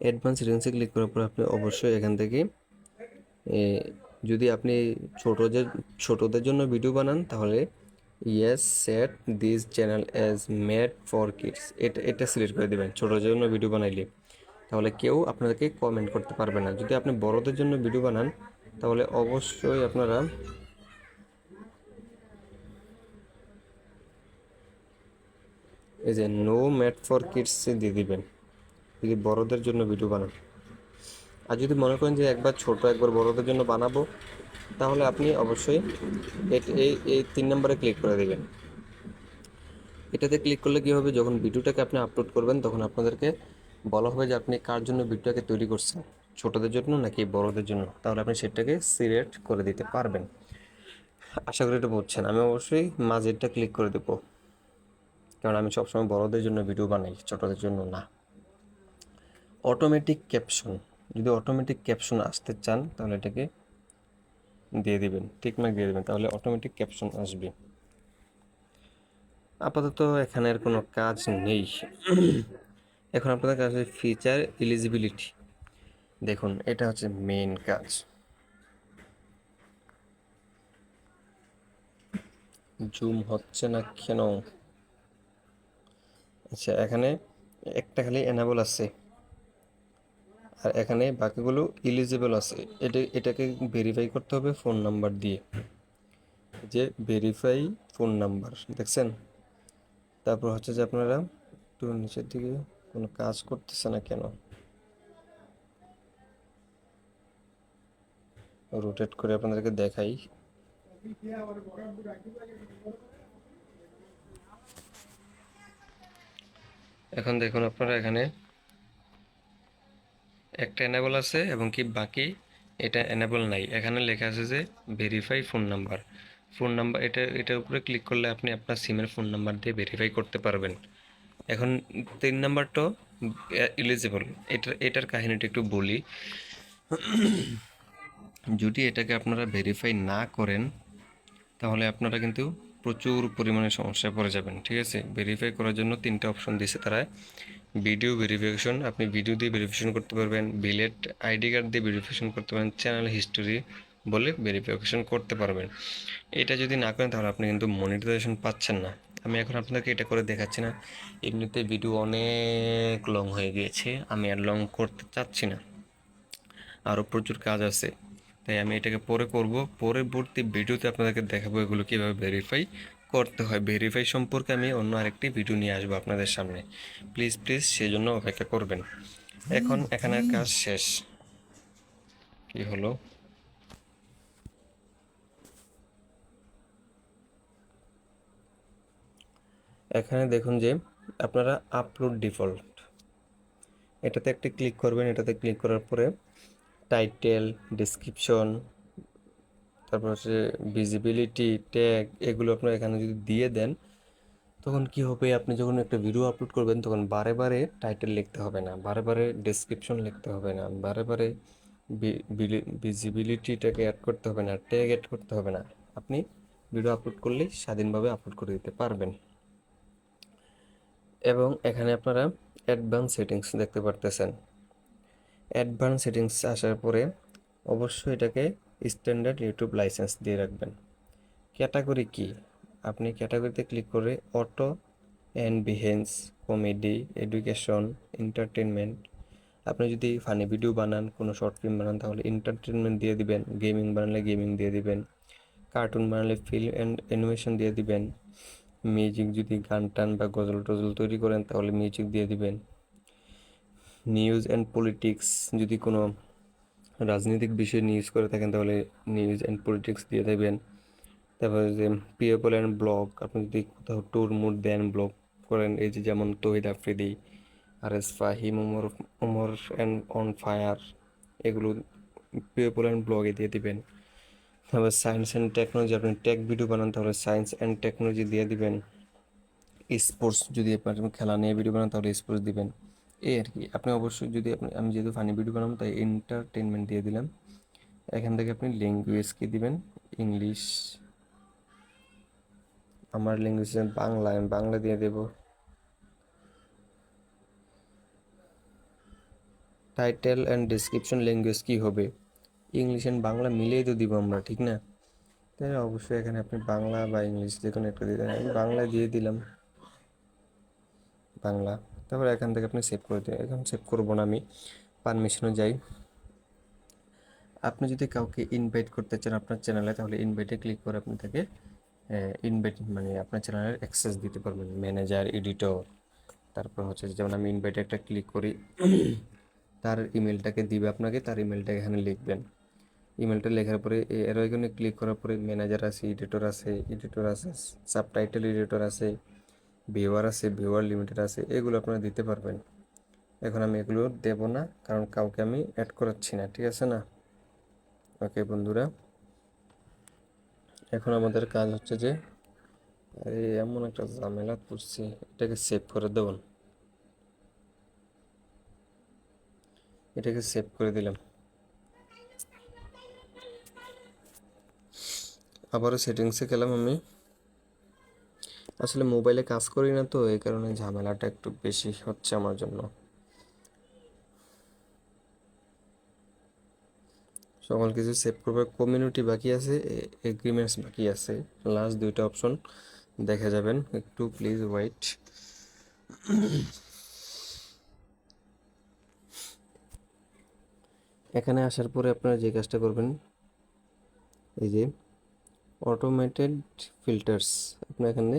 অ্যাডভান্স সেটিংসে ক্লিক করার পর আপনি অবশ্যই এখান থেকে যদি আপনি ছোটদের জন্য ভিডিও বানান, তাহলে yes set this channel as made for kids, এটা সিলেক্ট করে দেবেন। ছোটদের জন্য ভিডিও বানাইলে তাহলে কেউ আপনাদেরকে কমেন্ট করতে পারবে না। যদি আপনি বড়দের জন্য ভিডিও বানান, তাহলে অবশ্যই আপনারা এই যে নো মেড ফর কিডস দিয়ে দিবেন, যদি বড়দের জন্য ভিডিও বানান। আর যদি মনে করেন যে একবার ছোট একবার বড়দের জন্য বানাবো, তাহলে আপনি অবশ্যই এই 3 নম্বরে ক্লিক করে দেবেন। এটাতে ক্লিক করলে কী হবে, যখন ভিডিওটাকে আপনি আপলোড করবেন, তখন আপনাদেরকে বলা হবে যে আপনি কার জন্য ভিডিওটাকে তৈরি করছেন, ছোটদের জন্য নাকি বড়দের জন্য। তাহলে আপনি সেটাকে সিলেক্ট করে দিতে পারবেন। আশা করি এটা বুঝছেন। আমি অবশ্যই মাঝেরটা ক্লিক করে দেবো, কারণ আমি সবসময় বড়দের জন্য ভিডিও বানাই, ছোটদের জন্য না। অটোমেটিক ক্যাপশন, যদি অটোমেটিক ক্যাপশন আসতে চান তাহলে এটাকে দিয়ে দিবেন, টিকমার্ক দিয়ে দেবেন, তাহলে অটোমেটিক ক্যাপশন আসবে। আপাতত এখানে আর কোনো কাজ নেই। এখন আপনাদের কাছে ফিচার এলিজিবিলিটি, দেখুন এটা হচ্ছে মেইন কাজ। জুম হচ্ছে না কেন? আচ্ছা, এখানে একটা খালি এনাবল আছে, আর এখানে বাকিগুলো ইলিজিবল আছে। এটাকে ভেরিফাই করতে হবে ফোন নাম্বার দিয়ে, যে ভেরিফাই ফোন নাম্বার, দেখছেন? তারপর হচ্ছে যে আপনারা একটু নিচের দিকে, কোনো কাজ করতেছে না কেন, রোটেট করে আপনাদেরকে দেখাই। এখন দেখুন আপনারা এখানে একটা এনেবল আছে এবং কি বাকি এটা এনেবল নাই। এখানে লেখা আছে যে verify phone number. Phone number এটার উপরে ক্লিক করলে আপনি আপনার সিমের ফোন নাম্বার দিয়ে ভেরিফাই করতে পারবেন। এখন 3 নাম্বারটাও এলিজিবল। এটার কাহিনীটা একটু বলি। যদি এটাকে আপনারা ভেরিফাই না করেন তাহলে আপনারা কিন্তু প্রচুর পরিমাণে সমস্যায় পড়ে যাবেন, ঠিক আছে? ভেরিফাই করার জন্য 3টা অপশন দিয়েছে তারা। ভিডিও ভেরিফিকেশন, আপনি ভিডিও দিয়ে ভেরিফিকেশন করতে পারবেন, বিলেট আইডি কার্ড দিয়ে ভেরিফিকেশন করতে পারবেন, চ্যানেল হিস্টোরি বলে ভেরিফিকেশন করতে পারবেন। এটা যদি না করেন তাহলে আপনি কিন্তু মনিটাইজেশন পাচ্ছেন না। আমি এখন আপনাকে এটা করে দেখাচ্ছি না, এমনিতে ভিডিও অনেক লং হয়ে গিয়েছে, আমি আর লং করতে চাচ্ছি না, আরও প্রচুর কাজ আছে। তাই আমি এটাকে পরে করব, পরবর্তী ভিডিওতে আপনাদেরকে দেখাবো এগুলো কীভাবে ভেরিফাই করতে হয়। ভেরিফাই সম্পর্কে আমি অন্য আরেকটি ভিডিও নিয়ে আসবো আপনাদের সামনে। প্লিজ সেজন্য অপেক্ষা করবেন। এখন এখানের কাজ শেষ। কি হলো? এখানে দেখুন যে আপনারা আপলোড ডিফল্ট এটাতে একটি ক্লিক করবেন। এটাতে ক্লিক করার পরে টাইটেল, ডেসক্রিপশন, তারপর হচ্ছে ভিজিবিলিটি, ট্যাগ, এগুলো আপনারা এখানে যদি দিয়ে দেন তখন কি হবে, আপনি যখন একটা ভিডিও আপলোড করবেন তখন বারে বারে টাইটেল লিখতে হবে না, বারে বারে ডেসক্রিপশন লিখতে হবে না, বারে বারে ভিজিবিলিটিটাকে অ্যাড করতে হবে না, ট্যাগ অ্যাড করতে হবে না। আপনি ভিডিও আপলোড করলেই স্বাধীনভাবে আপলোড করে দিতে পারবেন। এবং এখানে আপনারা অ্যাডভান্স সেটিংস দেখতে পারতেছেন। অ্যাডভান্স সেটিংস আসার পরে অবশ্যই এটাকে স্ট্যান্ডার্ড ইউটিউব লাইসেন্স দিয়ে রাখবেন। ক্যাটাগরি কি, আপনি ক্যাটাগরিতে ক্লিক করে auto and Behance, comedy, education, entertainment. আপনি যদি ফানি ভিডিও বানান, কোনো শর্ট ফিল্ম বানান তাহলে এন্টারটেনমেন্ট দিয়ে দিবেন, গেমিং বানালে গেমিং দিয়ে দিবেন, কার্টুন বানালে ফিল্ম অ্যান্ড অ্যানিমেশন দিয়ে দিবেন, মিউজিক যদি গান টান বা গজল টজল তৈরি করেন তাহলে মিউজিক দিয়ে দিবেন, নিউজ অ্যান্ড পলিটিক্স যদি কোনো রাজনৈতিক বিষয় নিউজ করে থাকেন তাহলে নিউজ অ্যান্ড পলিটিক্স দিয়ে দেবেন। তারপরে যে পিপল অ্যান্ড ব্লগ, আপনি যদি কোথাও ট্যুর মুড দেন, ব্লগ করেন, এই যে যেমন তহিদ আফ্রিদি, আর S Fahim, Omar and on fire, এগুলো পিপল অ্যান্ড ব্লগে দিয়ে দিবেন। তারপর সায়েন্স অ্যান্ড টেকনোলজি, আপনি টেক ভিডিও বানান তাহলে সায়েন্স অ্যান্ড টেকনোলজি দিয়ে দিবেন। স্পোর্টস যদি আপনার খেলা নিয়ে ভিডিও বানান তাহলে স্পোর্টস দিবেন। এই আর কি। আপনি অবশ্যই যদি আমি যেহেতু ফানি ভিডিও বানাবো তাই এন্টারটেনমেন্ট দিয়ে দিলাম। এখান থেকে আপনি ল্যাঙ্গুয়েজ কি দিবেন, ইংলিশ, আমার ল্যাঙ্গুয়েজ বাংলা, আমি বাংলা দিয়ে দেব। টাইটেল অ্যান্ড ডেসক্রিপশন ল্যাঙ্গুয়েজ কি হবে, ইংলিশ অ্যান্ড বাংলা মিলিয়ে তো দিব আমরা, ঠিক না? তাই অবশ্যই এখানে আপনি বাংলা বা ইংলিশ যে কোনো একটা দিয়ে দেন। আমি বাংলা দিয়ে দিলাম, বাংলা। তারপর এখান থেকে আপনি সেভ করে দেবেন। এখন সেভ করবো না, আমি পারমিশনে যাই। আপনি যদি কাউকে ইনভাইট করতে চান আপনার চ্যানেলে তাহলে ইনভাইটে ক্লিক করে আপনি তাকে ইনভাইট মানে আপনার চ্যানেলের অ্যাক্সেস দিতে পারবেন, ম্যানেজার, এডিটর। তারপর হচ্ছে যেমন আমি ইনভাইটে একটা ক্লিক করি, তার ইমেলটাকে দিবে আপনাকে, তার ইমেলটা এখানে লিখবেন। ইমেলটা লেখার পরে এর ওইখানে ক্লিক করার পরে ম্যানেজার আছে, এডিটর আছে, সাবটাইটেল এডিটর আছে, ভিউয়ার লিমিটেড আছে, এগুলো আপনারা দিতে পারবেন। এখন আমি এগুলো দেব না কারণ কাউকে আমি অ্যাড করাচ্ছি না, ঠিক আছে না? ওকে বন্ধুরা, এখন আমাদের কাজ হচ্ছে যে এমন একটা ঝামেলা করছি, এটাকে সেভ করে দেবেন। এটাকে সেভ করে দিলাম। আবারও সেটিংসে গেলাম আমি। আসলে মোবাইলে কাজ করি না তো এই কারণে ঝামেলাটা একটু বেশি হচ্ছে আমার জন্য। সকল কিছু সেভ করবার, কমিউনিটি বাকি আছে, এগ্রিমেন্টস বাকি আছে, লাস্ট দুইটা অপশন দেখা যাবেন, একটু প্লিজ ওয়েট। এখানে আসার পরে আপনারা যে কাজটা করবেন, এই যে অটোমেটেড ফিল্টার্স, আপনি এখানে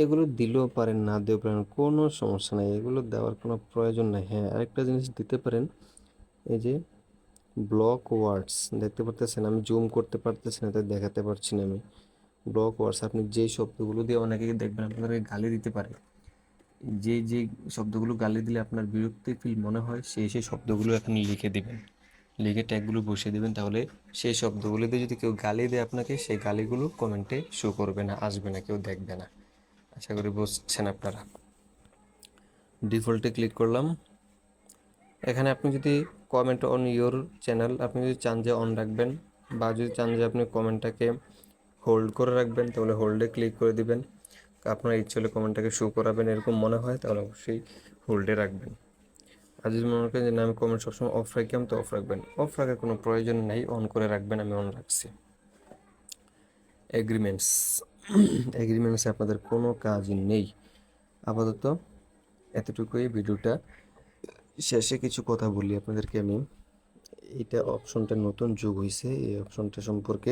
এগুলো দিলেও পারেন, না দিতেও পারেন, কোনো সমস্যা নেই, এগুলো দেওয়ার কোনো প্রয়োজন নেই। হ্যাঁ, আরেকটা জিনিস দিতে পারেন, এই যে ব্লক ওয়ার্ডস দেখতে পারতেছেন, আমি জুম করতে পারতেছি না তাই দেখাতে পারছি না আমি। ব্লক ওয়ার্ডস, আপনি যেই শব্দগুলো দিয়ে অনেকেই দেখবেন আপনাদেরকে গালি দিতে পারে, যে শব্দগুলো গালি দিলে আপনার বিরক্তি ফিল মনে হয় সেই শব্দগুলো এখানে লিখে দিবেন, লিখে ট্যাগগুলো বসিয়ে দিবেন। তাহলে সেই শব্দগুলোতে যদি কেউ গালি দেয় আপনাকে, সেই গালিগুলো কমেন্টে শো করবে না, আসবে না, কেউ দেখবে না। আশা করি বুঝছেন আপনারা। ডিফল্টে ক্লিক করলাম। এখানে আপনি যদি কমেন্ট অন ইয়োর চ্যানেল, আপনি যদি চান যে অন রাখবেন, বা যদি চান যে আপনি কমেন্টটাকে হোল্ড করে রাখবেন, তাহলে হোল্ডে ক্লিক করে দিবেন। আপনার ইচ্ছে হলে কমেন্টটাকে শো করাবেন এরকম মনে হয়, তাহলে অবশ্যই হোল্ডে রাখবেন। আর যদি মনে করেন যে না, আমি কমেন্ট সবসময় অফ রাখলাম, তো অফ রাখবেন। অফ রাখার কোনো প্রয়োজন নেই, অন করে রাখবেন, আমি অন রাখছি। এগ্রিমেন্টস, এগ্রিমেন্টসে আপনাদের কোনো কাজই নেই আপাতত। এতটুকুই ভিডিওটা শেষে কিছু কথা বলি আপনাদেরকে আমি। এটা অপশনটা নতুন যোগ হয়েছে, এই অপশনটা সম্পর্কে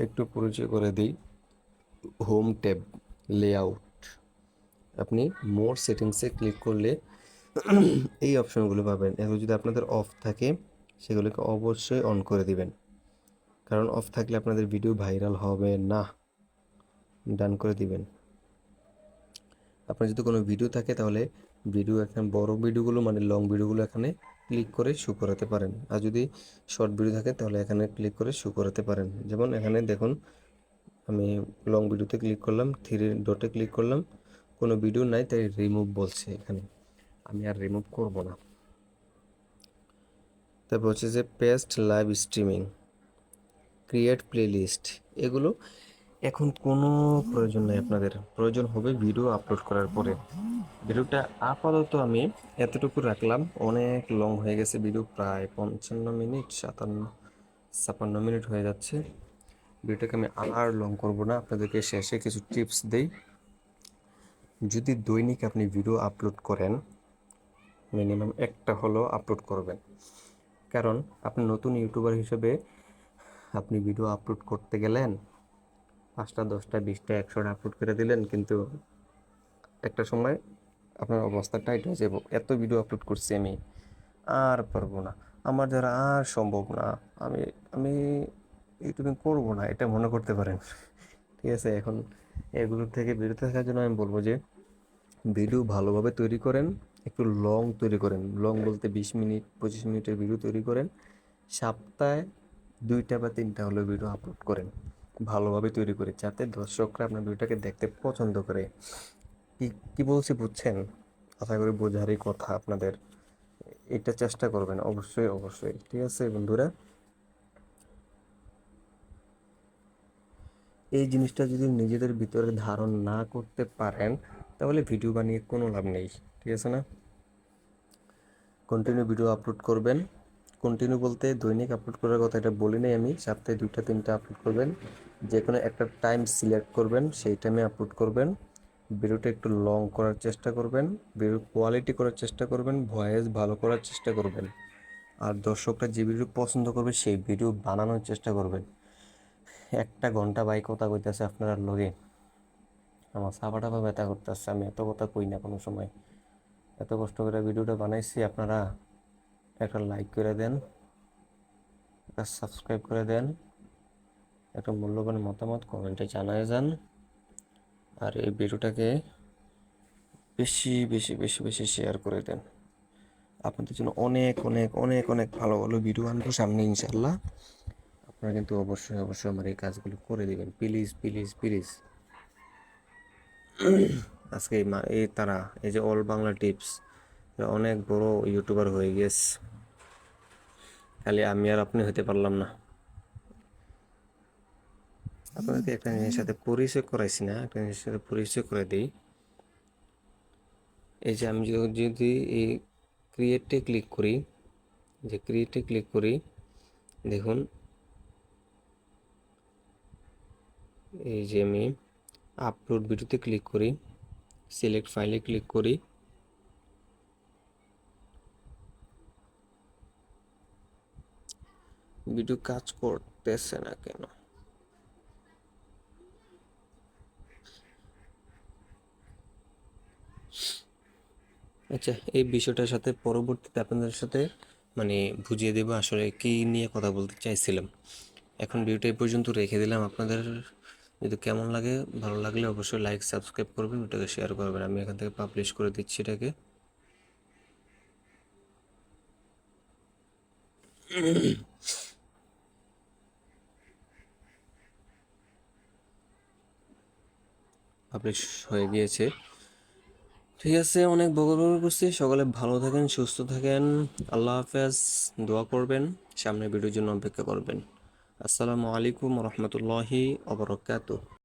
একটু পরিচয় করে দিই। হোম ট্যাব, লেআউট, আপনি মোর সেটিংসে ক্লিক করলে এই অপশনগুলো পাবেন। এগুলো যদি আপনাদের অফ থাকে সেগুলোকে অবশ্যই অন করে দিবেন, কারণ অফ থাকলে আপনাদের ভিডিও ভাইরাল হবে না। ডান করে দিবেন। আপনার যদি কোনো ভিডিও থাকে তাহলে ভিডিও, এখানে বড় ভিডিওগুলো মানে লং ভিডিওগুলো এখানে ক্লিক করে শো করাতে পারেন। আর যদি শর্ট ভিডিও থাকে তাহলে এখানে ক্লিক করে শো করাতে পারেন। যেমন এখানে দেখুন, আমি লং ভিডিওতে ক্লিক করলাম, থ্রি ডটে ক্লিক করলাম, কোনো ভিডিও নাই তাই রিমুভ বলছে এখানে, আমি আর রিমুভ করব না। তারপর হচ্ছে যে past live streaming, create playlist, এগুলো এখন কোনো প্রয়োজন নেই আপনাদের, প্রয়োজন হবে ভিডিও আপলোড করার পরে। ভিডিওটা আপাতত আমি এতটুকু রাখলাম, অনেক লং হয়ে গেছে ভিডিও, প্রায় 55 মিনিট, 56 মিনিট হয়ে যাচ্ছে। ভিডিওটাকে আমি আর লং করব না, আপনাদেরকে শেষে কিছু টিপস দেই। যদি দৈনিক আপনি ভিডিও আপলোড করেন, মিনিমাম একটা হলো আপলোড করবেন। কারণ আপনি নতুন ইউটিউবার হিসেবে আপনি ভিডিও আপলোড করতে গেলেন, 5টা 10টা 20টা 100টা আপলোড করে দিলেন, কিন্তু একটা সময় আপনার অবস্থা টাইট হয়ে যাব। এত ভিডিও আপলোড করছি আমি, আর পারবো না, আমার দ্বারা আর সম্ভব না, আমি আমি ইউটিউবিং করবো না, এটা মনে করতে পারেন। ঠিক আছে, এখন এগুলোর থেকে বিরত থাকার জন্য আমি বলবো যে ভিডিও ভালোভাবে তৈরি করেন, একটু লং তৈরি করেন। লং বলতে 20 মিনিট 25 মিনিটের ভিডিও তৈরি করেন। সপ্তাহে 2টা বা 3টা হলো ভিডিও আপলোড করেন, ভালোভাবে তৈরি করে, যাতে দর্শকরা আপনার ভিডিওটাকে দেখতে পছন্দ করে। কি কি বলছি বুঝছেন? আশা করি বোঝারই কথা আপনাদের। এটা চেষ্টা করবেন অবশ্যই অবশ্যই। ঠিক আছে বন্ধুরা, এই জিনিসটা যদি নিজেদের ভিতরে ধারণ না করতে পারেন তাহলে ভিডিও বানিয়ে কোনো লাভ নেই। ঠিক আছে না? কন্টিনিউ ভিডিও আপলোড করবেন। কন্টিনিউ বলতে দৈনিক আপলোড করার কথা এটা বলি নাই আমি, সপ্তাহে 2টা 3টা আপলোড করবেন। যে কোনো একটা টাইম সিলেক্ট করবেন, সেই টাইমে আপলোড করবেন। ভিডিওটা একটু লং করার চেষ্টা করবেন, ভিডিওর কোয়ালিটি করার চেষ্টা করবেন, ভয়েস ভালো করার চেষ্টা করবেন। আর দর্শকরা যে ভিডিও পছন্দ করবে সেই ভিডিও বানানোর চেষ্টা করবেন। 1 ঘন্টা বাই কথা কইতেছে আপনার লগে, আমার সাবাটা বা ব্যথা করতেছে, আমি এত কথা কই না কোনো সময়। এত কষ্ট করে ভিডিওটা বানাইছি, আপনারা একটা লাইক করে দেন, একটা সাবস্ক্রাইব করে দেন, একটা মূল্যবান মতামত কমেন্টে জানায় যান। আর এই ভিডিওটাকে বেশি বেশি বেশি বেশি শেয়ার করে দেন। আপনাদের জন্য অনেক অনেক অনেক অনেক ভালো ভালো ভিডিও আনবো সামনে ইনশাল্লাহ। আপনারা কিন্তু অবশ্যই অবশ্যই আমার এই কাজগুলো করে দিবেন, প্লিজ প্লিজ প্লিজ। আজকে এই তারা, এই যে অল বাংলা টিপস, অনেক বড় ইউটিউবার হয়ে গেছে, খালি আমি আর আপনি হতে পারলাম না। আপনাদেরকে একটা জিনিসের সাথে পরিচয় করাইছি না, একটা জিনিসের সাথে পরিচয় করে দিই। এই যে আমি যদি এই ক্রিয়েটে ক্লিক করি, যে ক্রিয়েটে ক্লিক করি, দেখুন এই যে আমি আপলোড ভিডিওতে ক্লিক করি, সিলেক্ট ফাইলে ক্লিক করি, ভিডিও কাজ করতেছে না কেন? আচ্ছা, এই বিষয়টার সাথে পরবর্তীতে আপনাদের সাথে মানে বুঝিয়ে দেবো আসলে কী নিয়ে কথা বলতে চাইছিলাম। এখন ভিডিওটা এই পর্যন্ত রেখে দিলাম। আপনাদের যদি কেমন লাগে, ভালো লাগলে অবশ্যই লাইক সাবস্ক্রাইব করবেন, ওটাকে শেয়ার করবেন। আমি এখান থেকে পাবলিশ করে দিচ্ছি এটাকে। পাবলিশ হয়ে গিয়েছে। ঠিক আছে, অনেক বকর করছি। সকালে ভালো থাকেন, সুস্থ থাকেন। আল্লাহ হাফেজ। দোয়া করবেন, সামনের ভিডিওর জন্য অপেক্ষা করবেন। আসসালামু আলাইকুম রহমতুল্লাহি অবরকাত।